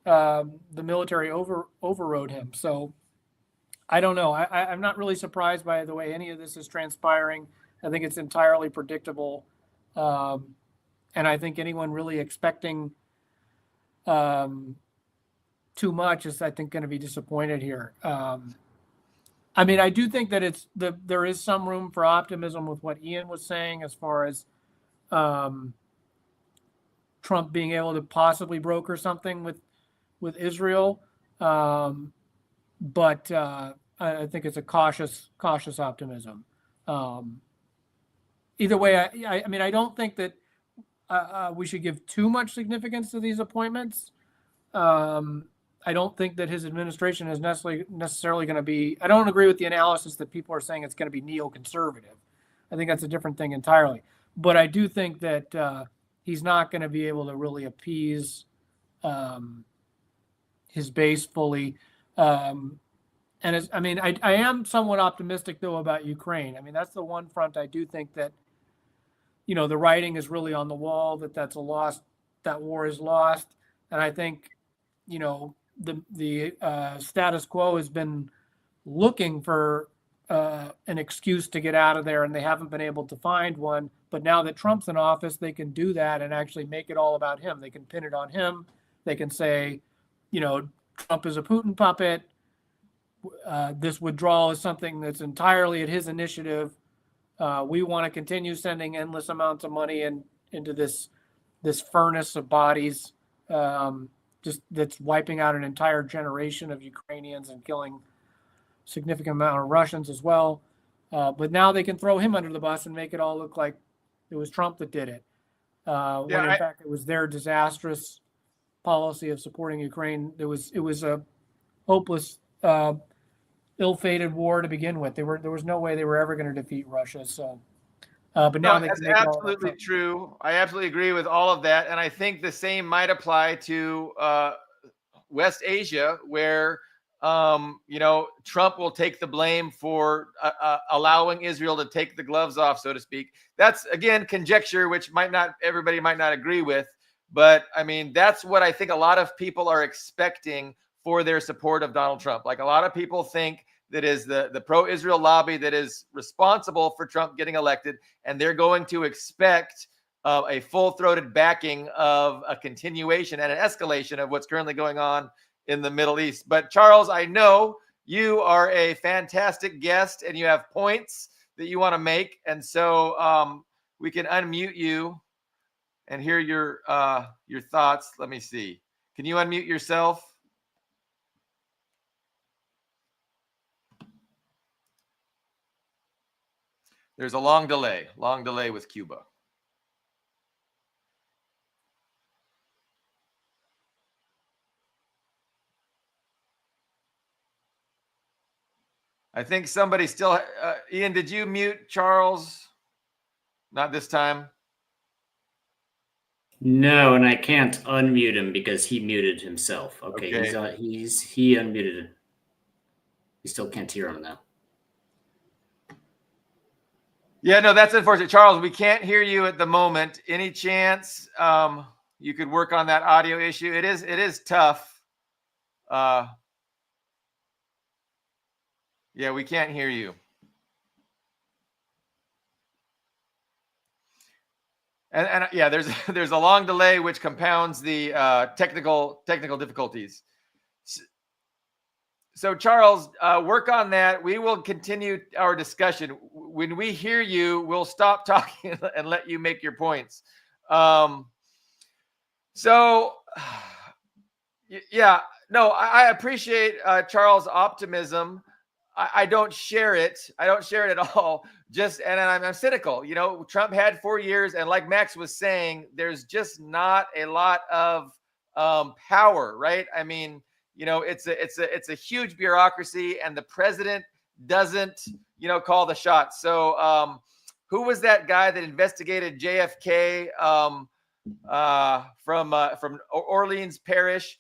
S3: the military overrode him. So I don't know. I'm not really surprised by the way any of this is transpiring. I think it's entirely predictable. And I think anyone really expecting too much is, I think, going to be disappointed here. I do think that there is some room for optimism with what Ian was saying as far as Trump being able to possibly broker something with Israel. But I think it's a cautious optimism. Either way, I don't think that we should give too much significance to these appointments. I don't think that his administration is necessarily going to be. I don't agree with the analysis that people are saying it's going to be neoconservative. I think that's a different thing entirely. But I do think that he's not going to be able to really appease his base fully. And I am somewhat optimistic though about Ukraine. I mean, that's the one front I do think that, the writing is really on the wall that war is lost. And I think, the status quo has been looking for an excuse to get out of there, and they haven't been able to find one. But now that Trump's in office, they can do that and actually make it all about him. They can pin it on him. They can say, Trump is a Putin puppet. This withdrawal is something that's entirely at his initiative. We want to continue sending endless amounts of money into this furnace of bodies, just that's wiping out an entire generation of Ukrainians and killing a significant amount of Russians as well. But now they can throw him under the bus and make it all look like it was Trump that did it. When in fact it was their disastrous policy of supporting Ukraine. It was a hopeless, ill-fated war to begin with. There was no way they were ever going to defeat Russia. So, but now
S1: that's absolutely true. I absolutely agree with all of that, and I think the same might apply to West Asia, where Trump will take the blame for allowing Israel to take the gloves off, so to speak. That's again conjecture, which everybody might not agree with. But I mean, that's what I think a lot of people are expecting for their support of Donald Trump. Like a lot of people think that is the pro-Israel lobby that is responsible for Trump getting elected, and they're going to expect a full-throated backing of a continuation and an escalation of what's currently going on in the Middle East. But Charles, I know you are a fantastic guest and you have points that you want to make, and so we can unmute you and hear your thoughts. Let me see. Can you unmute yourself? There's a long delay with Cuba. I think somebody still, Ian, did you mute Charles? Not this time.
S4: No, and I can't unmute him because he muted himself. Okay. He unmuted him. You still can't hear him now.
S1: Yeah, no, that's unfortunate. Charles, we can't hear you at the moment. Any chance you could work on that audio issue? It is tough. Yeah, we can't hear you. And yeah, there's a long delay which compounds the technical difficulties. So Charles, work on that. We will continue our discussion. When we hear you, we'll stop talking and let you make your points. So yeah, no, I appreciate Charles' optimism. I don't share it. I don't share it at all. And I'm cynical. Trump had 4 years, and like Max was saying, there's just not a lot of power, right? I mean, it's a huge bureaucracy, and the president doesn't, call the shots. So, who was that guy that investigated JFK from Orleans Parish?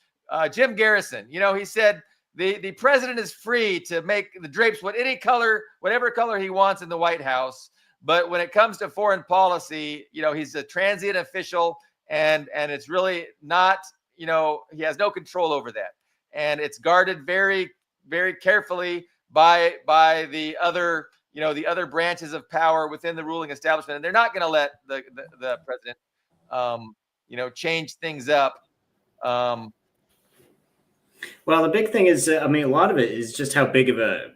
S1: Jim Garrison. He said the president is free to make the drapes whatever color he wants in the White House, but when it comes to foreign policy, he's a transient official, and it's really not. He has no control over that. And it's guarded very, very carefully by the other, the other branches of power within the ruling establishment. And they're not going to let the president, change things up.
S4: Well, the big thing is, a lot of it is just how big of a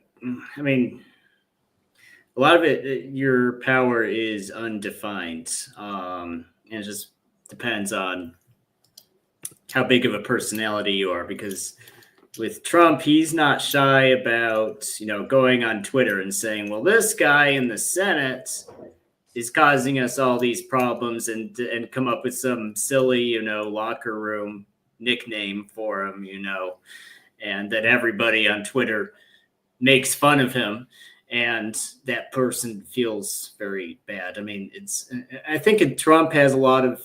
S4: lot of it, your power is undefined. And it just depends on how big of a personality you are, because with Trump, he's not shy about, going on Twitter and saying, well, this guy in the Senate is causing us all these problems, and come up with some silly, locker room nickname for him, and that everybody on Twitter makes fun of him, and that person feels very bad. I mean, I think Trump has a lot of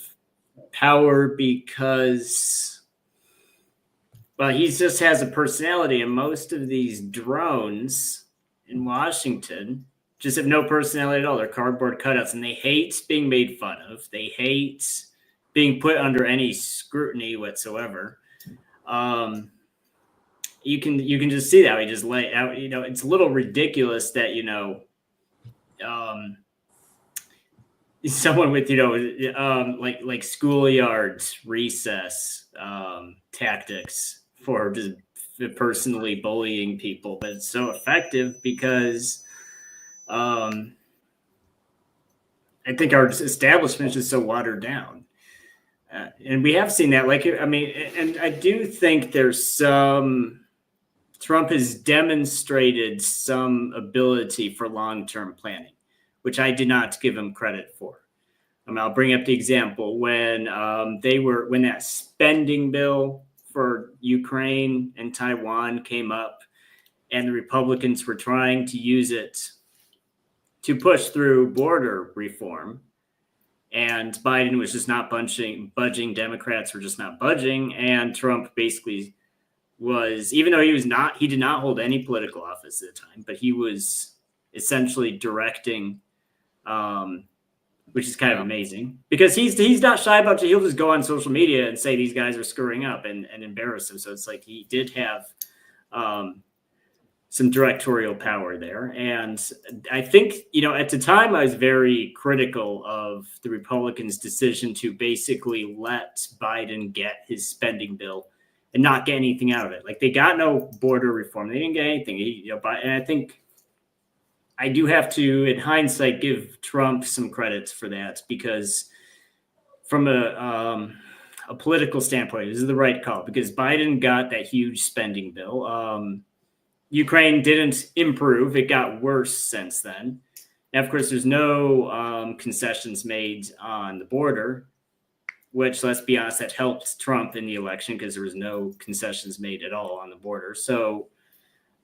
S4: power because, well, he just has a personality, and most of these drones in Washington just have no personality at all. They're cardboard cutouts, and they hate being made fun of. They hate being put under any scrutiny whatsoever. You can just see that. We just lay out, it's a little ridiculous that, someone with, like schoolyard recess tactics for just personally bullying people, but it's so effective because I think our establishment is just so watered down. And we have seen that, and I do think Trump has demonstrated some ability for long-term planning, which I do not give him credit for. I'll bring up the example when that spending bill for Ukraine and Taiwan came up, and the Republicans were trying to use it to push through border reform. And Biden was just not budging. Democrats were just not budging. And Trump basically was, even though he did not hold any political office at the time, but he was essentially directing, which is kind of amazing because he's not shy about it. He'll just go on social media and say these guys are screwing up and embarrass him. So it's like he did have some directorial power there. And I think, at the time I was very critical of the Republicans' decision to basically let Biden get his spending bill and not get anything out of it. Like, they got no border reform. They didn't get anything. And I think I do have to, in hindsight, give Trump some credits for that, because from a political standpoint, this is the right call, because Biden got that huge spending bill. Ukraine didn't improve. It got worse since then. Now, of course, there's no concessions made on the border, which, let's be honest, that helped Trump in the election because there was no concessions made at all on the border. So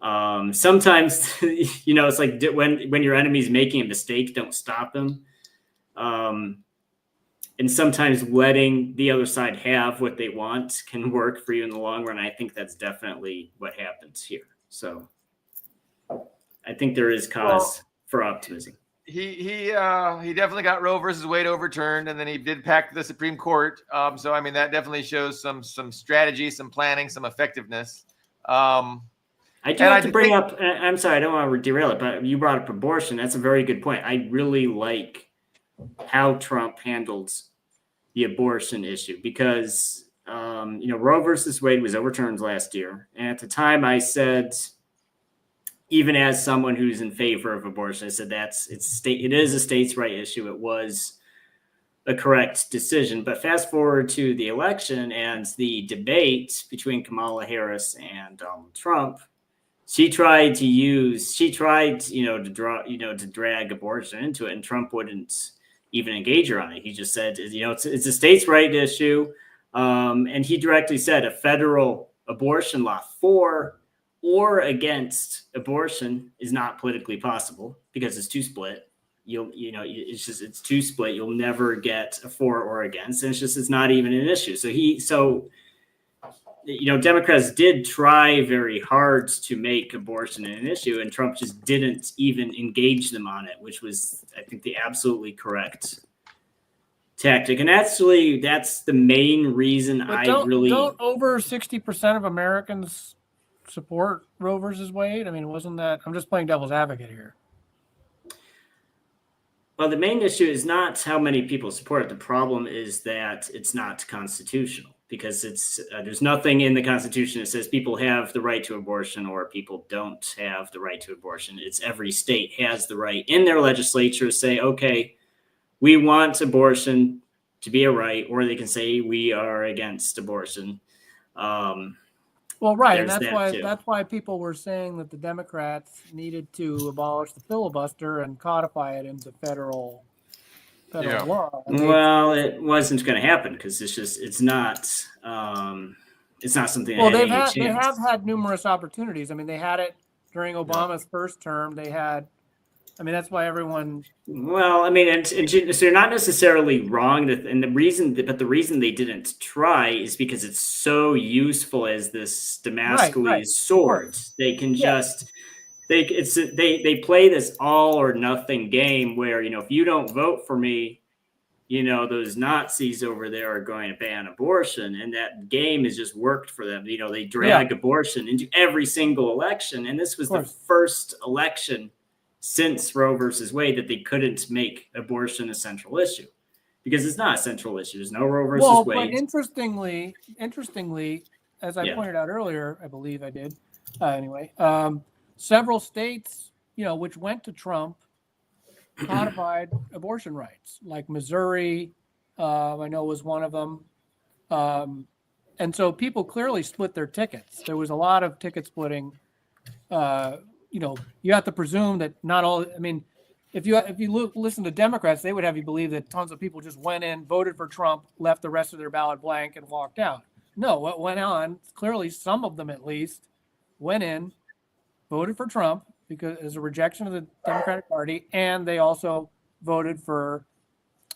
S4: sometimes, it's like when your enemy's making a mistake, don't stop him. And sometimes letting the other side have what they want can work for you in the long run. I think that's definitely what happens here. So I think there is cause for optimism.
S1: He definitely got Roe versus Wade overturned, and then he did pack the Supreme Court. So I mean, that definitely shows some strategy, some planning, some effectiveness. I do have to bring up.
S4: I'm sorry, I don't want to derail it, but you brought up abortion. That's a very good point. I really like how Trump handled the abortion issue because Roe versus Wade was overturned last year, and at the time I said, even as someone who's in favor of abortion, I said it is a states' right issue. It was a correct decision. But fast forward to the election and the debate between Kamala Harris and Donald Trump, she tried to drag abortion into it, and Trump wouldn't even engage her on it. He just said, it's a states' right issue. And he directly said a federal abortion law for or against abortion is not politically possible because it's too split. It's too split. You'll never get a for or against. And it's not even an issue. So Democrats did try very hard to make abortion an issue, and Trump just didn't even engage them on it, which was, I think, the absolutely correct tactic. And actually, that's the main reason
S3: don't over 60% of Americans support Roe versus Wade? I mean, wasn't that, I'm just playing devil's advocate here.
S4: Well, the main issue is not how many people support it. The problem is that it's not constitutional, because there's nothing in the Constitution that says people have the right to abortion or people don't have the right to abortion. It's every state has the right in their legislature to say, okay, we want abortion to be a right, or they can say we are against abortion.
S3: Well, right, and that's why people were saying that the Democrats needed to abolish the filibuster and codify it into federal federal
S1: Yeah.
S3: law.
S4: Well, it wasn't going to happen because it's not something that
S3: Well,
S4: had any
S3: they
S4: chance.
S3: have had numerous opportunities. I mean, they had it during Obama's first term. They had, I mean, that's why everyone.
S4: Well, I mean, and so you're not necessarily wrong. And the reason they didn't try is because it's so useful as this Damascus sword. They can just they play this all or nothing game where, if you don't vote for me, those Nazis over there are going to ban abortion, and that game has just worked for them. They drag abortion into every single election, and this was the first election since Roe versus Wade that they couldn't make abortion a central issue, because it's not a central issue. There's no Roe versus Wade.
S3: But interestingly, as I pointed out earlier, I believe I did. Several states, which went to Trump, codified abortion rights, like Missouri, I know was one of them. And so people clearly split their tickets. There was a lot of ticket splitting. You have to presume that not all, I mean, if you listen to Democrats, they would have you believe that tons of people just went in, voted for Trump, left the rest of their ballot blank, and walked out. No, what went on, clearly some of them at least, went in, voted for Trump, because as a rejection of the Democratic Party, and they also voted for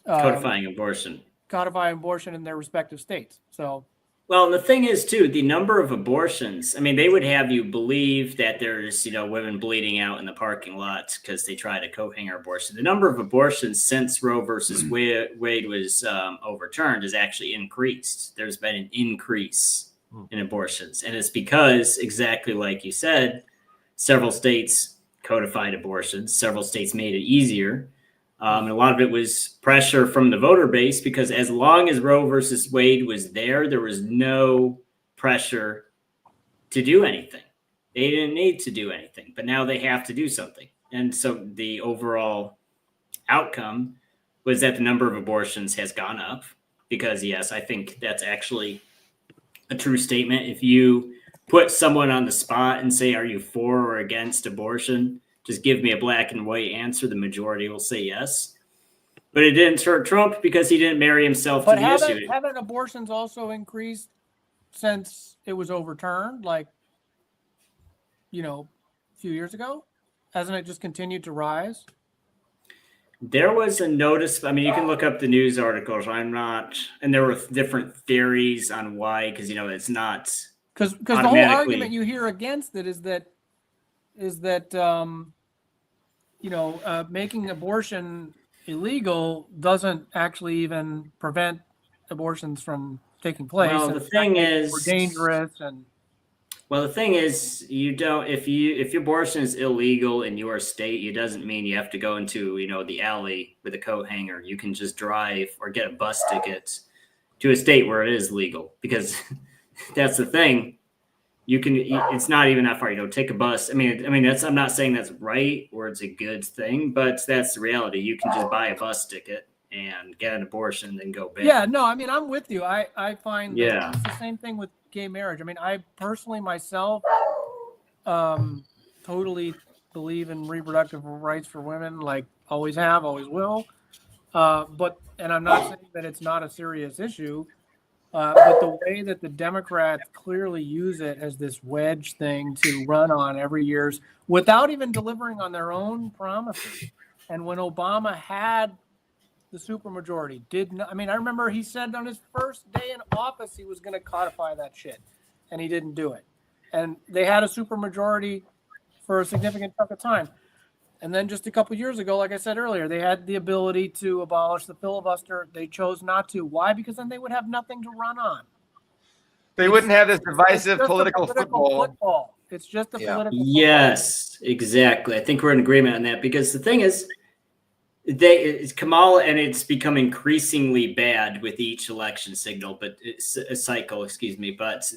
S4: codifying abortion
S3: in their respective states. So,
S4: well, and the thing is too, the number of abortions. I mean, they would have you believe that there's women bleeding out in the parking lot because they tried a coat hanger abortion. The number of abortions since Roe versus Wade was overturned has actually increased. There's been an increase in abortions, and it's because, exactly like you said, several states codified abortions. Several states made it easier. And a lot of it was pressure from the voter base, because as long as Roe versus Wade was there was no pressure to do anything. They didn't need to do anything, but now they have to do something. And so the overall outcome was that the number of abortions has gone up, because, yes, I think that's actually a true statement. If you put someone on the spot and say, are you for or against abortion? Just give me a black and white answer. The majority will say yes. But it didn't hurt Trump because he didn't marry himself to the issue.
S3: Haven't abortions also increased since it was overturned, a few years ago? Hasn't it just continued to rise?
S4: There was a notice. I mean, you can look up the news articles. And there were different theories on why, because, it's not.
S3: Because the whole argument you hear against it is that making abortion illegal doesn't actually even prevent abortions from taking place.
S4: Well, the thing is,
S3: we're dangerous. And
S4: well, the thing is, you don't. If your abortion is illegal in your state, it doesn't mean you have to go into the alley with a coat hanger. You can just drive or get a bus ticket to a state where it is legal, because that's the thing. You can. It's not even that far. Take a bus. I mean, I'm not saying that's right or it's a good thing, but that's the reality. You can just buy a bus ticket and get an abortion and then go back.
S3: Yeah, no, I mean, I'm with you. I find that it's the same thing with gay marriage. I mean, I personally myself totally believe in reproductive rights for women, like always have, always will. And I'm not saying that it's not a serious issue. But the way that the Democrats clearly use it as this wedge thing to run on every year without even delivering on their own promises. And when Obama had the supermajority, I remember he said on his first day in office he was going to codify that shit, and he didn't do it. And they had a supermajority for a significant chunk of time. And then just a couple of years ago, like I said earlier, they had the ability to abolish the filibuster. They chose not to. Why? Because then they would have nothing to run on.
S1: They wouldn't have this divisive political football.
S3: It's just a political football.
S4: Yes, exactly. I think we're in agreement on that, because the thing is, it's Kamala, and it's become increasingly bad with each election cycle. But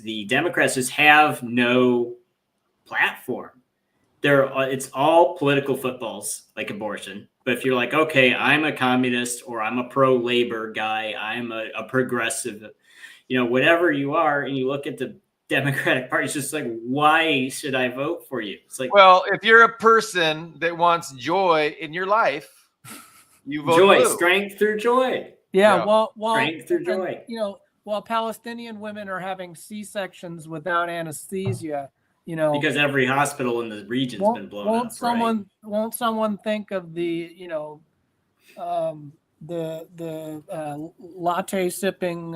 S4: the Democrats just have no platform. It's all political footballs, like abortion. But if you're like, okay, I'm a communist, or I'm a pro-labor guy, I'm a progressive, whatever you are, and you look at the Democratic Party, it's just like, why should I vote for you? It's like,
S1: well, if you're a person that wants joy in your life, You vote
S4: joy,
S1: blue.
S4: strength through joy.
S3: Yeah,
S1: Yeah.
S3: well,
S4: Strength through
S3: and,
S4: joy.
S3: you know, while Palestinian women are having C-sections without anesthesia, you know,
S4: Because every hospital in the region's been blown
S3: won't
S4: up,
S3: someone won't someone think of the, you know, latte sipping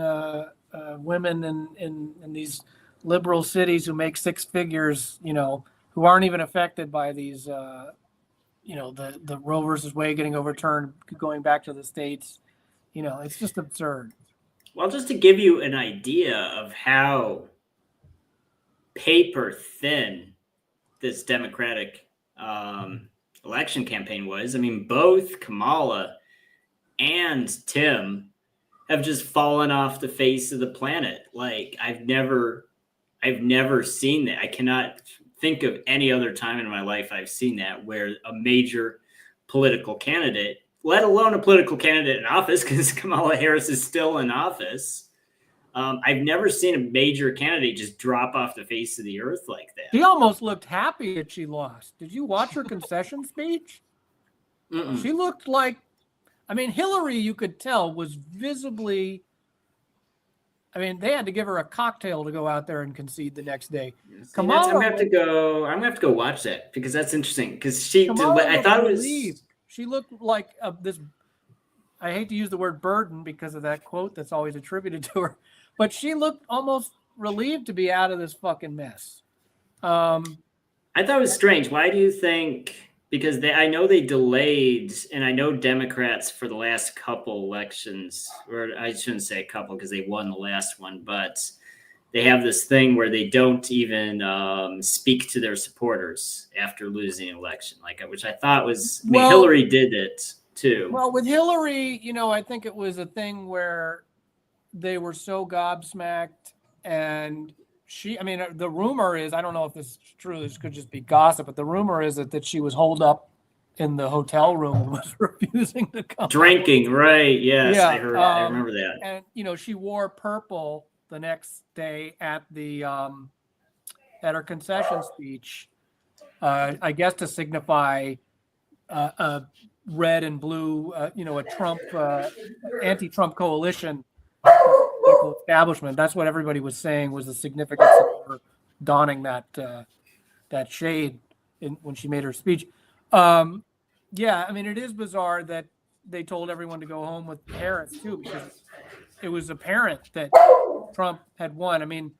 S3: women in these liberal cities who make six figures, you know, who aren't even affected by these, you know, the Roe versus Wade getting overturned, going back to the states. You know, it's just absurd.
S4: Well, just to give you an idea of how paper thin this Democratic election campaign was, I mean, both Kamala and Tim have just fallen off the face of the planet. Like I've never seen that. I cannot think of any other time in my life I've seen that where a major political candidate, let alone a political candidate in office, because Kamala Harris is still in office. I've never seen a major candidate just drop off the face of the earth like that.
S3: She almost looked happy that she lost. Did you watch her concession speech?
S4: Mm-mm.
S3: She looked like, I mean, Hillary, you could tell, was visibly, I mean, they had to give her a cocktail to go out there and concede the next day.
S4: I'm gonna have to go watch that because that's interesting. Because I thought it was.
S3: Relieved. She looked like this. I hate to use the word burden because of that quote that's always attributed to her, but she looked almost relieved to be out of this fucking mess.
S4: I thought it was strange. Why do you think? Because I know they delayed, and I know Democrats for the last couple elections, or I shouldn't say a couple because they won the last one, but they have this thing where they don't even speak to their supporters after losing an election, which I thought was. I mean, Hillary did it too.
S3: Well, with Hillary, you know, I think it was a thing where they were so gobsmacked, and I mean, the rumor is, I don't know if this is true, this could just be gossip, but the rumor is that she was holed up in the hotel room and was refusing to come.
S4: Drinking, right? Yes,
S3: yeah,
S4: I heard. I remember that.
S3: And you know, she wore purple the next day at her concession speech, I guess to signify a red and blue, you know, a Trump anti-Trump coalition establishment. That's what everybody was saying was the significance of her donning that shade when she made her speech. Yeah, I mean, it is bizarre that they told everyone to go home with Harris too, because it was apparent that Trump had won. I mean,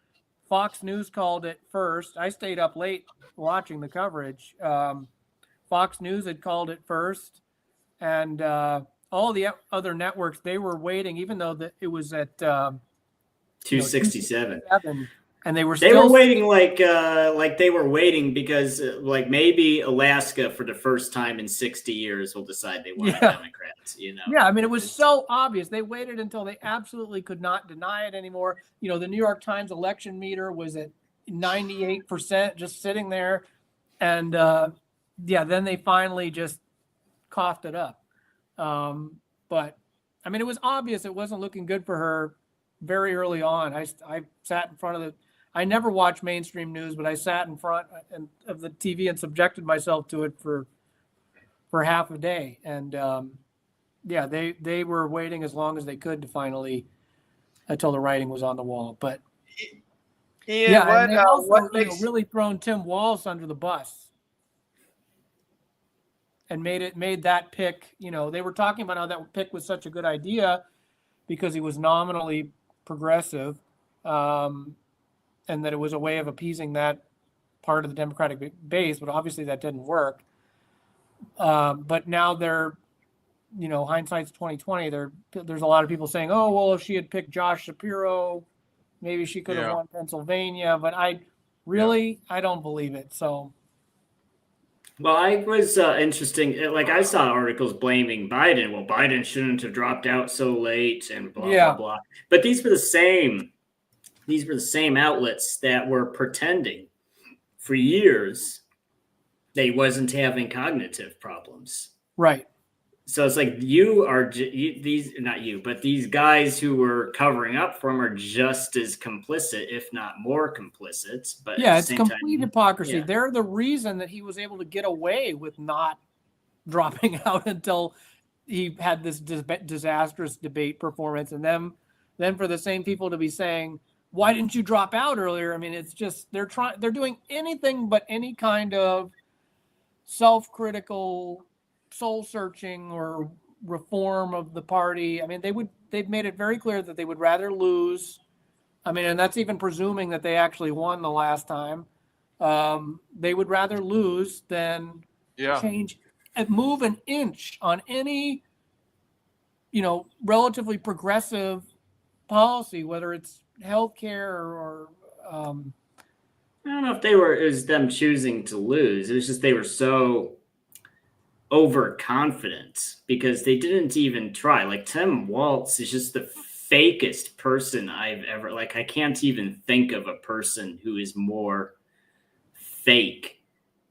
S3: Fox News called it first. I stayed up late watching the coverage. Fox News had called it first, and all the other networks, they were waiting, even though it was at
S4: 267.
S3: And they were
S4: waiting like they were waiting because like maybe Alaska for the first time in 60 years will decide they want Democrats, you know.
S3: Yeah, I mean, it was so obvious. They waited until they absolutely could not deny it anymore. You know, the New York Times election meter was at 98% just sitting there. And then they finally just coughed it up. But I mean, it was obvious it wasn't looking good for her very early on. I sat in front of I never watch mainstream news, but I sat in front of the TV and subjected myself to it for half a day. And they were waiting as long as they could to finally until the writing was on the wall. But
S1: Ian,
S3: and they also really thrown Tim Walz under the bus and made that pick. You know, they were talking about how that pick was such a good idea because he was nominally progressive. And that it was a way of appeasing that part of the Democratic base, but obviously that didn't work. But now they're, you know, hindsight's 2020. There's a lot of people saying, oh, well, if she had picked Josh Shapiro, maybe she could have won Pennsylvania. But I don't believe it. So.
S4: Well, I was interesting. Like I saw articles blaming Biden. Well, Biden shouldn't have dropped out so late and blah, blah, blah. But these were the same outlets that were pretending for years that he wasn't having cognitive problems.
S3: Right.
S4: So it's like these guys who were covering up for him are just as complicit, if not more complicit. But
S3: it's complete hypocrisy. Yeah. They're the reason that he was able to get away with not dropping out until he had this disastrous debate performance, and then for the same people to be saying, why didn't you drop out earlier? I mean, it's just they're doing anything but any kind of self-critical, soul-searching or reform of the party. I mean, they've made it very clear that they would rather lose. I mean, and that's even presuming that they actually won the last time. They would rather lose than change and move an inch on any, relatively progressive policy, whether it's healthcare or
S4: I don't know if it was them choosing to lose. It was just they were so overconfident because they didn't even try. Like Tim Walz is just the fakest person I've ever, I can't even think of a person who is more fake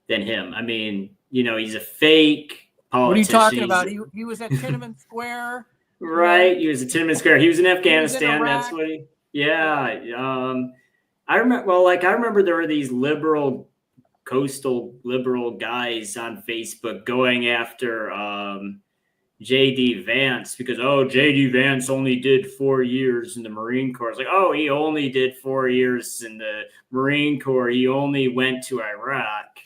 S4: than him. I mean, he's a fake politician.
S3: What are you talking about? He was at Tiananmen Square.
S4: Right. He was at Tiananmen Square. He was in Afghanistan. That's what I remember there were these coastal liberal guys on Facebook going after J.D. Vance because, J.D. Vance only did 4 years in the Marine Corps. It's like, he only did 4 years in the Marine Corps. He only went to Iraq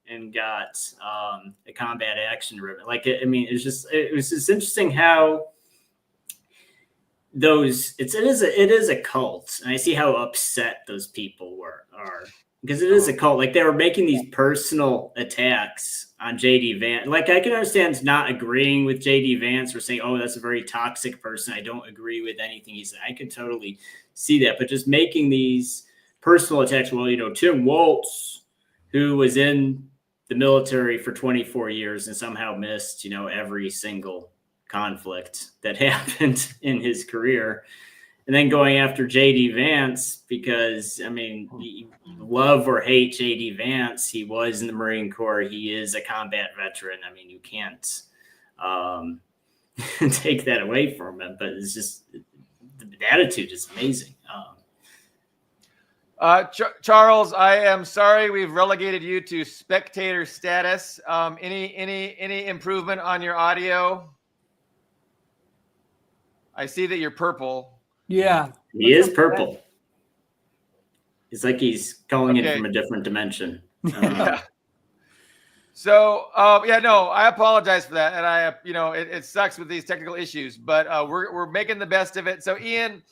S4: and got a combat action ribbon. It was just interesting how it is a cult, and I see how upset those people are because it is a cult. Like they were making these personal attacks on JD Vance. Like I can understand not agreeing with JD Vance or saying, that's a very toxic person. I don't agree with anything he said. I could totally see that, but just making these personal attacks. Well, Tim Walz, who was in the military for 24 years and somehow missed, every single conflict that happened in his career, and then going after JD Vance because love or hate JD Vance, he was in the Marine Corps, he is a combat veteran. You can't take that away from him, but it's just the attitude is amazing.
S1: Charles, I am sorry we've relegated you to spectator status. Any improvement on your audio? I see that you're purple.
S3: Yeah.
S4: He is purple. It's like he's calling in from a different dimension.
S1: Yeah. So, I apologize for that. And it sucks with these technical issues, but we're making the best of it. So, Ian,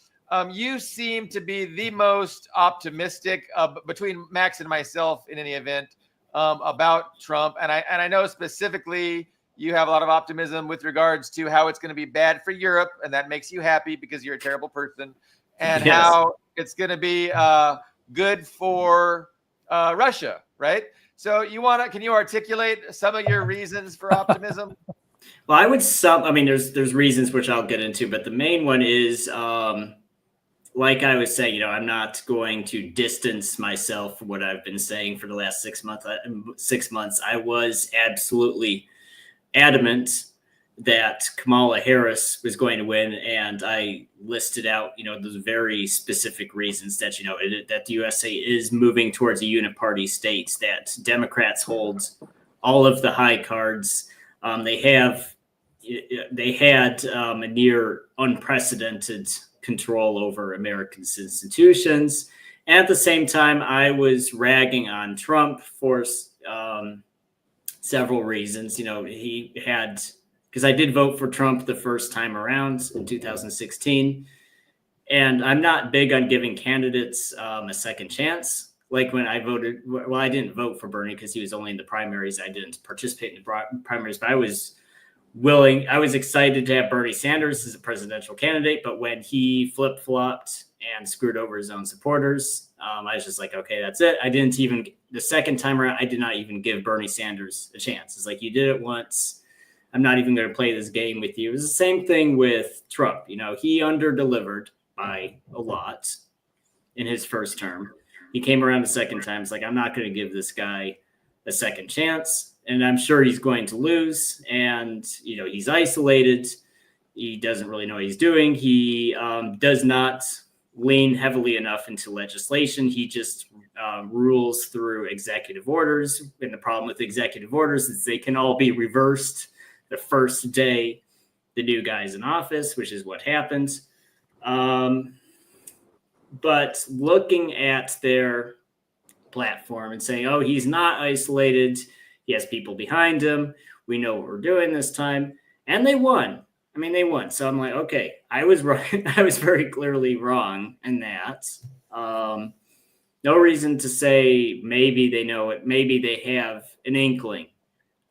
S1: you seem to be the most optimistic between Max and myself in any event about Trump. And I know specifically you have a lot of optimism with regards to how it's going to be bad for Europe, and that makes you happy because you're a terrible person, and how it's going to be good for Russia, right? So can you articulate some of your reasons for optimism?
S4: Well, I would there's reasons which I'll get into, but the main one is, like I was saying, I'm not going to distance myself from what I've been saying for the last 6 months. I was absolutely adamant that Kamala Harris was going to win, and I listed out, those very specific reasons that that the USA is moving towards a uniparty state, that Democrats hold all of the high cards. They had a near unprecedented control over America's institutions. And at the same time, I was ragging on Trump for several reasons. He had, because I did vote for Trump the first time around in 2016. And I'm not big on giving candidates a second chance. Like when I voted, I didn't vote for Bernie because he was only in the primaries. I didn't participate in the primaries, but I was excited to have Bernie Sanders as a presidential candidate. But when he flip-flopped and screwed over his own supporters, I was just like, okay, that's it. The second time around, I did not even give Bernie Sanders a chance. It's like, you did it once. I'm not even going to play this game with you. It was the same thing with Trump. He under-delivered by a lot in his first term. He came around a second time. It's like, I'm not going to give this guy a second chance. And I'm sure he's going to lose. And, he's isolated. He doesn't really know what he's doing. He does not lean heavily enough into legislation. He just rules through executive orders. And the problem with executive orders is they can all be reversed the first day the new guys in office, which is what happens. But looking at their platform and saying, oh, he's not isolated. He has people behind him. We know what we're doing this time. And they won. I mean, they won. So I'm like, okay, I was right. I was very clearly wrong in that. No reason to say maybe they know it. Maybe they have an inkling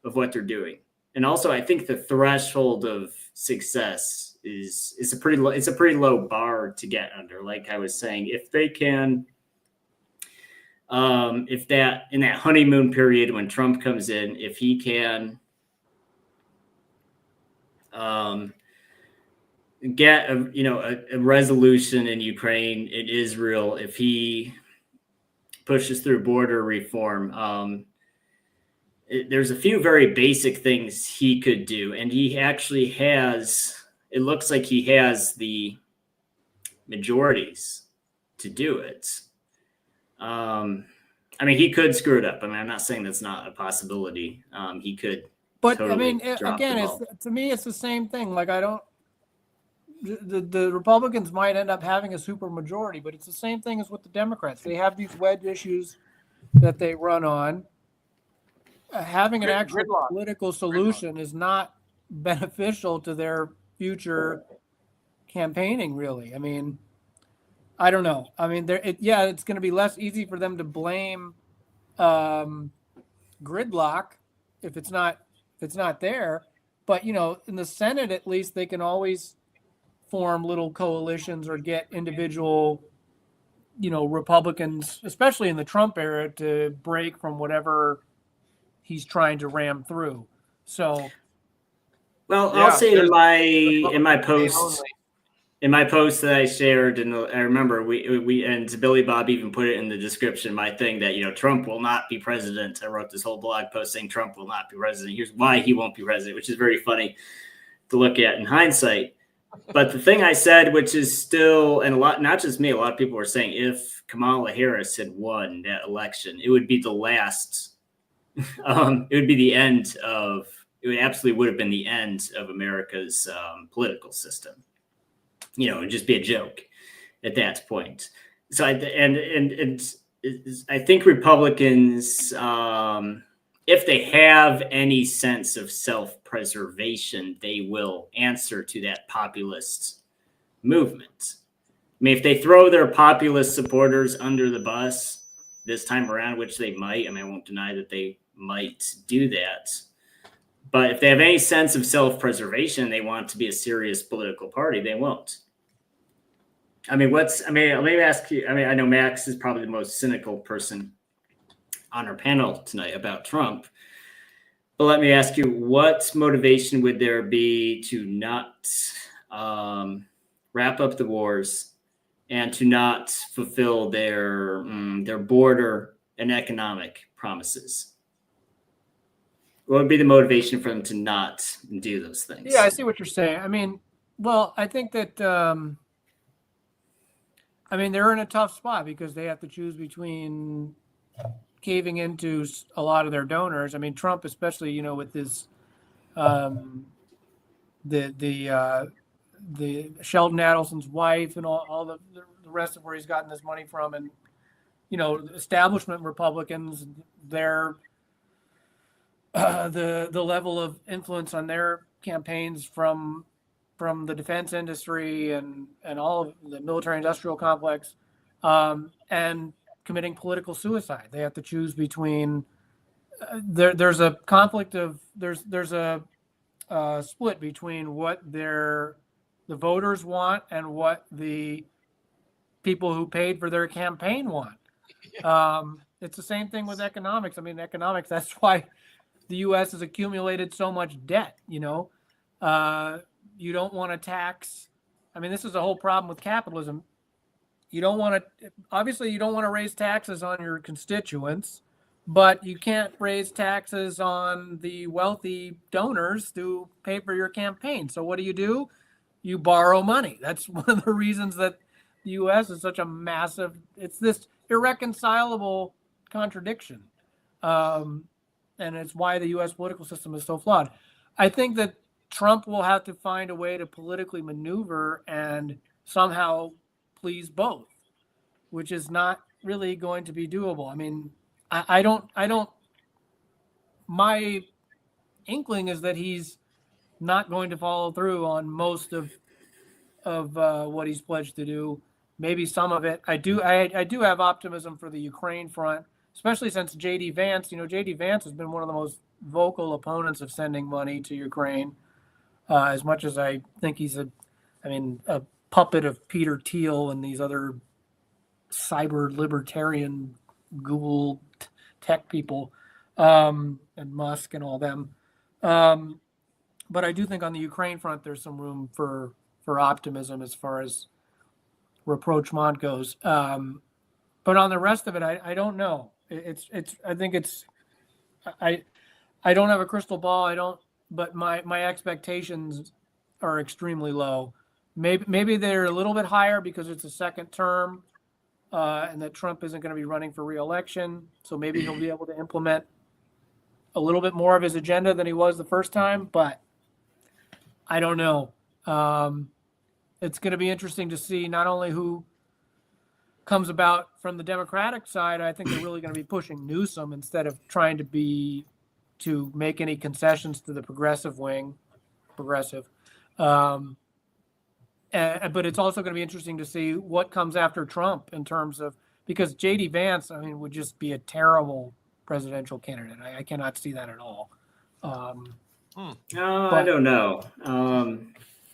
S4: of what they're doing. And also, I think the threshold of success is a pretty low bar to get under. Like I was saying, if they can, if that in that honeymoon period when Trump comes in, if he can get a resolution in Ukraine, in Israel, if he pushes through border reform, there's a few very basic things he could do, and he actually has. It looks like he has the majorities to do it. I mean, he could screw it up. I mean, I'm not saying that's not a possibility. He could.
S3: But
S4: totally
S3: I mean, again, to me, it's the same thing. Like the Republicans might end up having a super majority, but it's the same thing as with the Democrats. They have these wedge issues that they run on. Having an actual political solution is not beneficial to their future campaigning, really. I mean, I don't know. I mean, it's going to be less easy for them to blame gridlock if it's not there. But, in the Senate, at least, they can always form little coalitions or get individual, Republicans, especially in the Trump era, to break from whatever he's trying to ram through. So,
S4: well, I'll say in my post that I shared, and I remember we and Billy Bob even put it in the description, my thing that Trump will not be president. I wrote this whole blog post saying Trump will not be president. Here's why he won't be president, which is very funny to look at in hindsight. But the thing I said, which is still, and not just me, a lot of people were saying, if Kamala Harris had won that election, it would be the last. It would be the end of. It would absolutely would have been the end of America's political system. It would just be a joke at that point. So I think Republicans, if they have any sense of self-preservation, they will answer to that populist movement. I mean, if they throw their populist supporters under the bus this time around, which they might, I mean, I won't deny that they might do that. But if they have any sense of self-preservation, they want to be a serious political party, they won't. I mean, let me ask you, I mean, I know Max is probably the most cynical person on our panel tonight about Trump. But let me ask you, what motivation would there be to not wrap up the wars and to not fulfill their border and economic promises? What would be the motivation for them to not do those things?
S3: Yeah, I see what you're saying. I mean, well, I think that, they're in a tough spot because they have to choose between caving into a lot of their donors. I mean, Trump, especially, with his, the Sheldon Adelson's wife and all the rest of where he's gotten this money from, and, establishment Republicans, their the level of influence on their campaigns from the defense industry and all of the military industrial complex, and committing political suicide. They have to choose between there's a conflict of there's a split between what the voters want and what the people who paid for their campaign want. It's the same thing with economics. I mean, economics, that's why the U.S. has accumulated so much debt. You don't want to tax. I mean, this is a whole problem with capitalism. You don't want to raise taxes on your constituents, but you can't raise taxes on the wealthy donors to pay for your campaign. So what do? You borrow money. That's one of the reasons that the U.S. is such a massive, it's this irreconcilable contradiction. And it's why the U.S. political system is so flawed. I think that Trump will have to find a way to politically maneuver and somehow please both, which is not really going to be doable. I mean, I don't. My inkling is that he's not going to follow through on most of what he's pledged to do. Maybe some of it. I do have optimism for the Ukraine front, especially since J.D. Vance. J.D. Vance has been one of the most vocal opponents of sending money to Ukraine. As much as I think he's a puppet of Peter Thiel and these other cyber libertarian Google tech people, and Musk and all them. But I do think on the Ukraine front, there's some room for optimism as far as rapprochement goes. But on the rest of it, I don't know. I don't have a crystal ball. But my expectations are extremely low. Maybe they're a little bit higher because it's a second term, and that Trump isn't going to be running for re-election. So maybe he'll be able to implement a little bit more of his agenda than he was the first time. But I don't know. It's going to be interesting to see not only who comes about from the Democratic side. I think they're really going to be pushing Newsom instead of trying to make any concessions to the progressive wing. But it's also going to be interesting to see what comes after Trump in terms of, because J.D. Vance, would just be a terrible presidential candidate. I cannot see that at all.
S4: I don't know.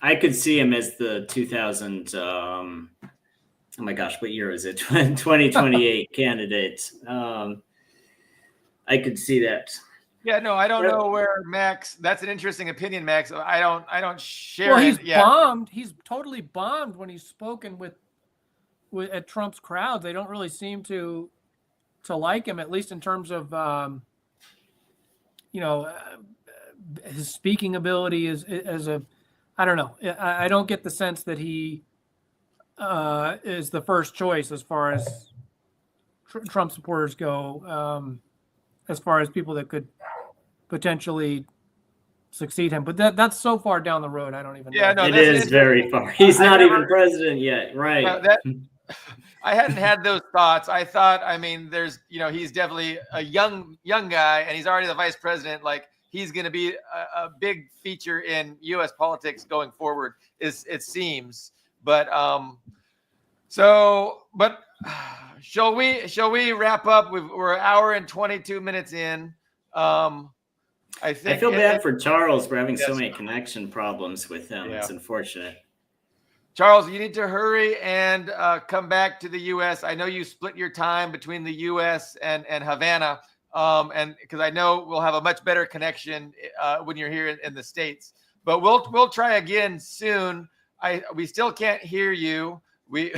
S4: I could see him as the 2000. Oh my gosh, what year is it? 2028 candidate. I could see that.
S1: Yeah, no, I don't know where Max. That's an interesting opinion, Max. I don't share
S3: Well,
S1: it.
S3: he's bombed. He's totally bombed when he's spoken with at Trump's crowds. They don't really seem to like him, at least in terms of his speaking ability as a. I don't know. I don't get the sense that he is the first choice as far as Trump supporters go. As far as people that could potentially succeed him, but that's so far down the road. I don't even know.
S4: No, it is very far. He's not even president yet, right?
S1: I hadn't had those thoughts. I thought, there's, he's definitely a young guy, and he's already the vice president. Like, he's going to be a big feature in U.S. politics going forward. It seems, but shall we wrap up? We're an hour and 22 minutes in. I
S4: feel bad for Charles for having so many connection problems with him. Yeah. It's unfortunate.
S1: Charles, you need to hurry and come back to the U.S. I know you split your time between the U.S. and Havana, and because I know we'll have a much better connection when you're here in the States. But we'll try again soon. We still can't hear you. We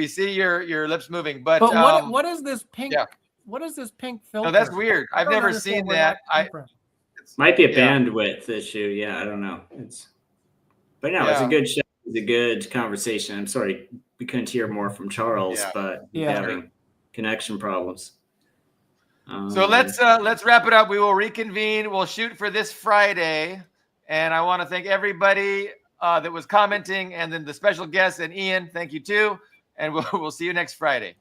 S1: see your lips moving, but
S3: what is this pink? Yeah. What is this pink filter?
S1: No, that's weird. I've never seen that.
S4: Might be a bandwidth issue. Yeah, I don't know. It's a good show. It's a good conversation. I'm sorry we couldn't hear more from Charles, but having connection problems.
S1: So let's wrap it up. We will reconvene. We'll shoot for this Friday, and I want to thank everybody that was commenting, and then the special guests and Ian. Thank you too, and we'll see you next Friday.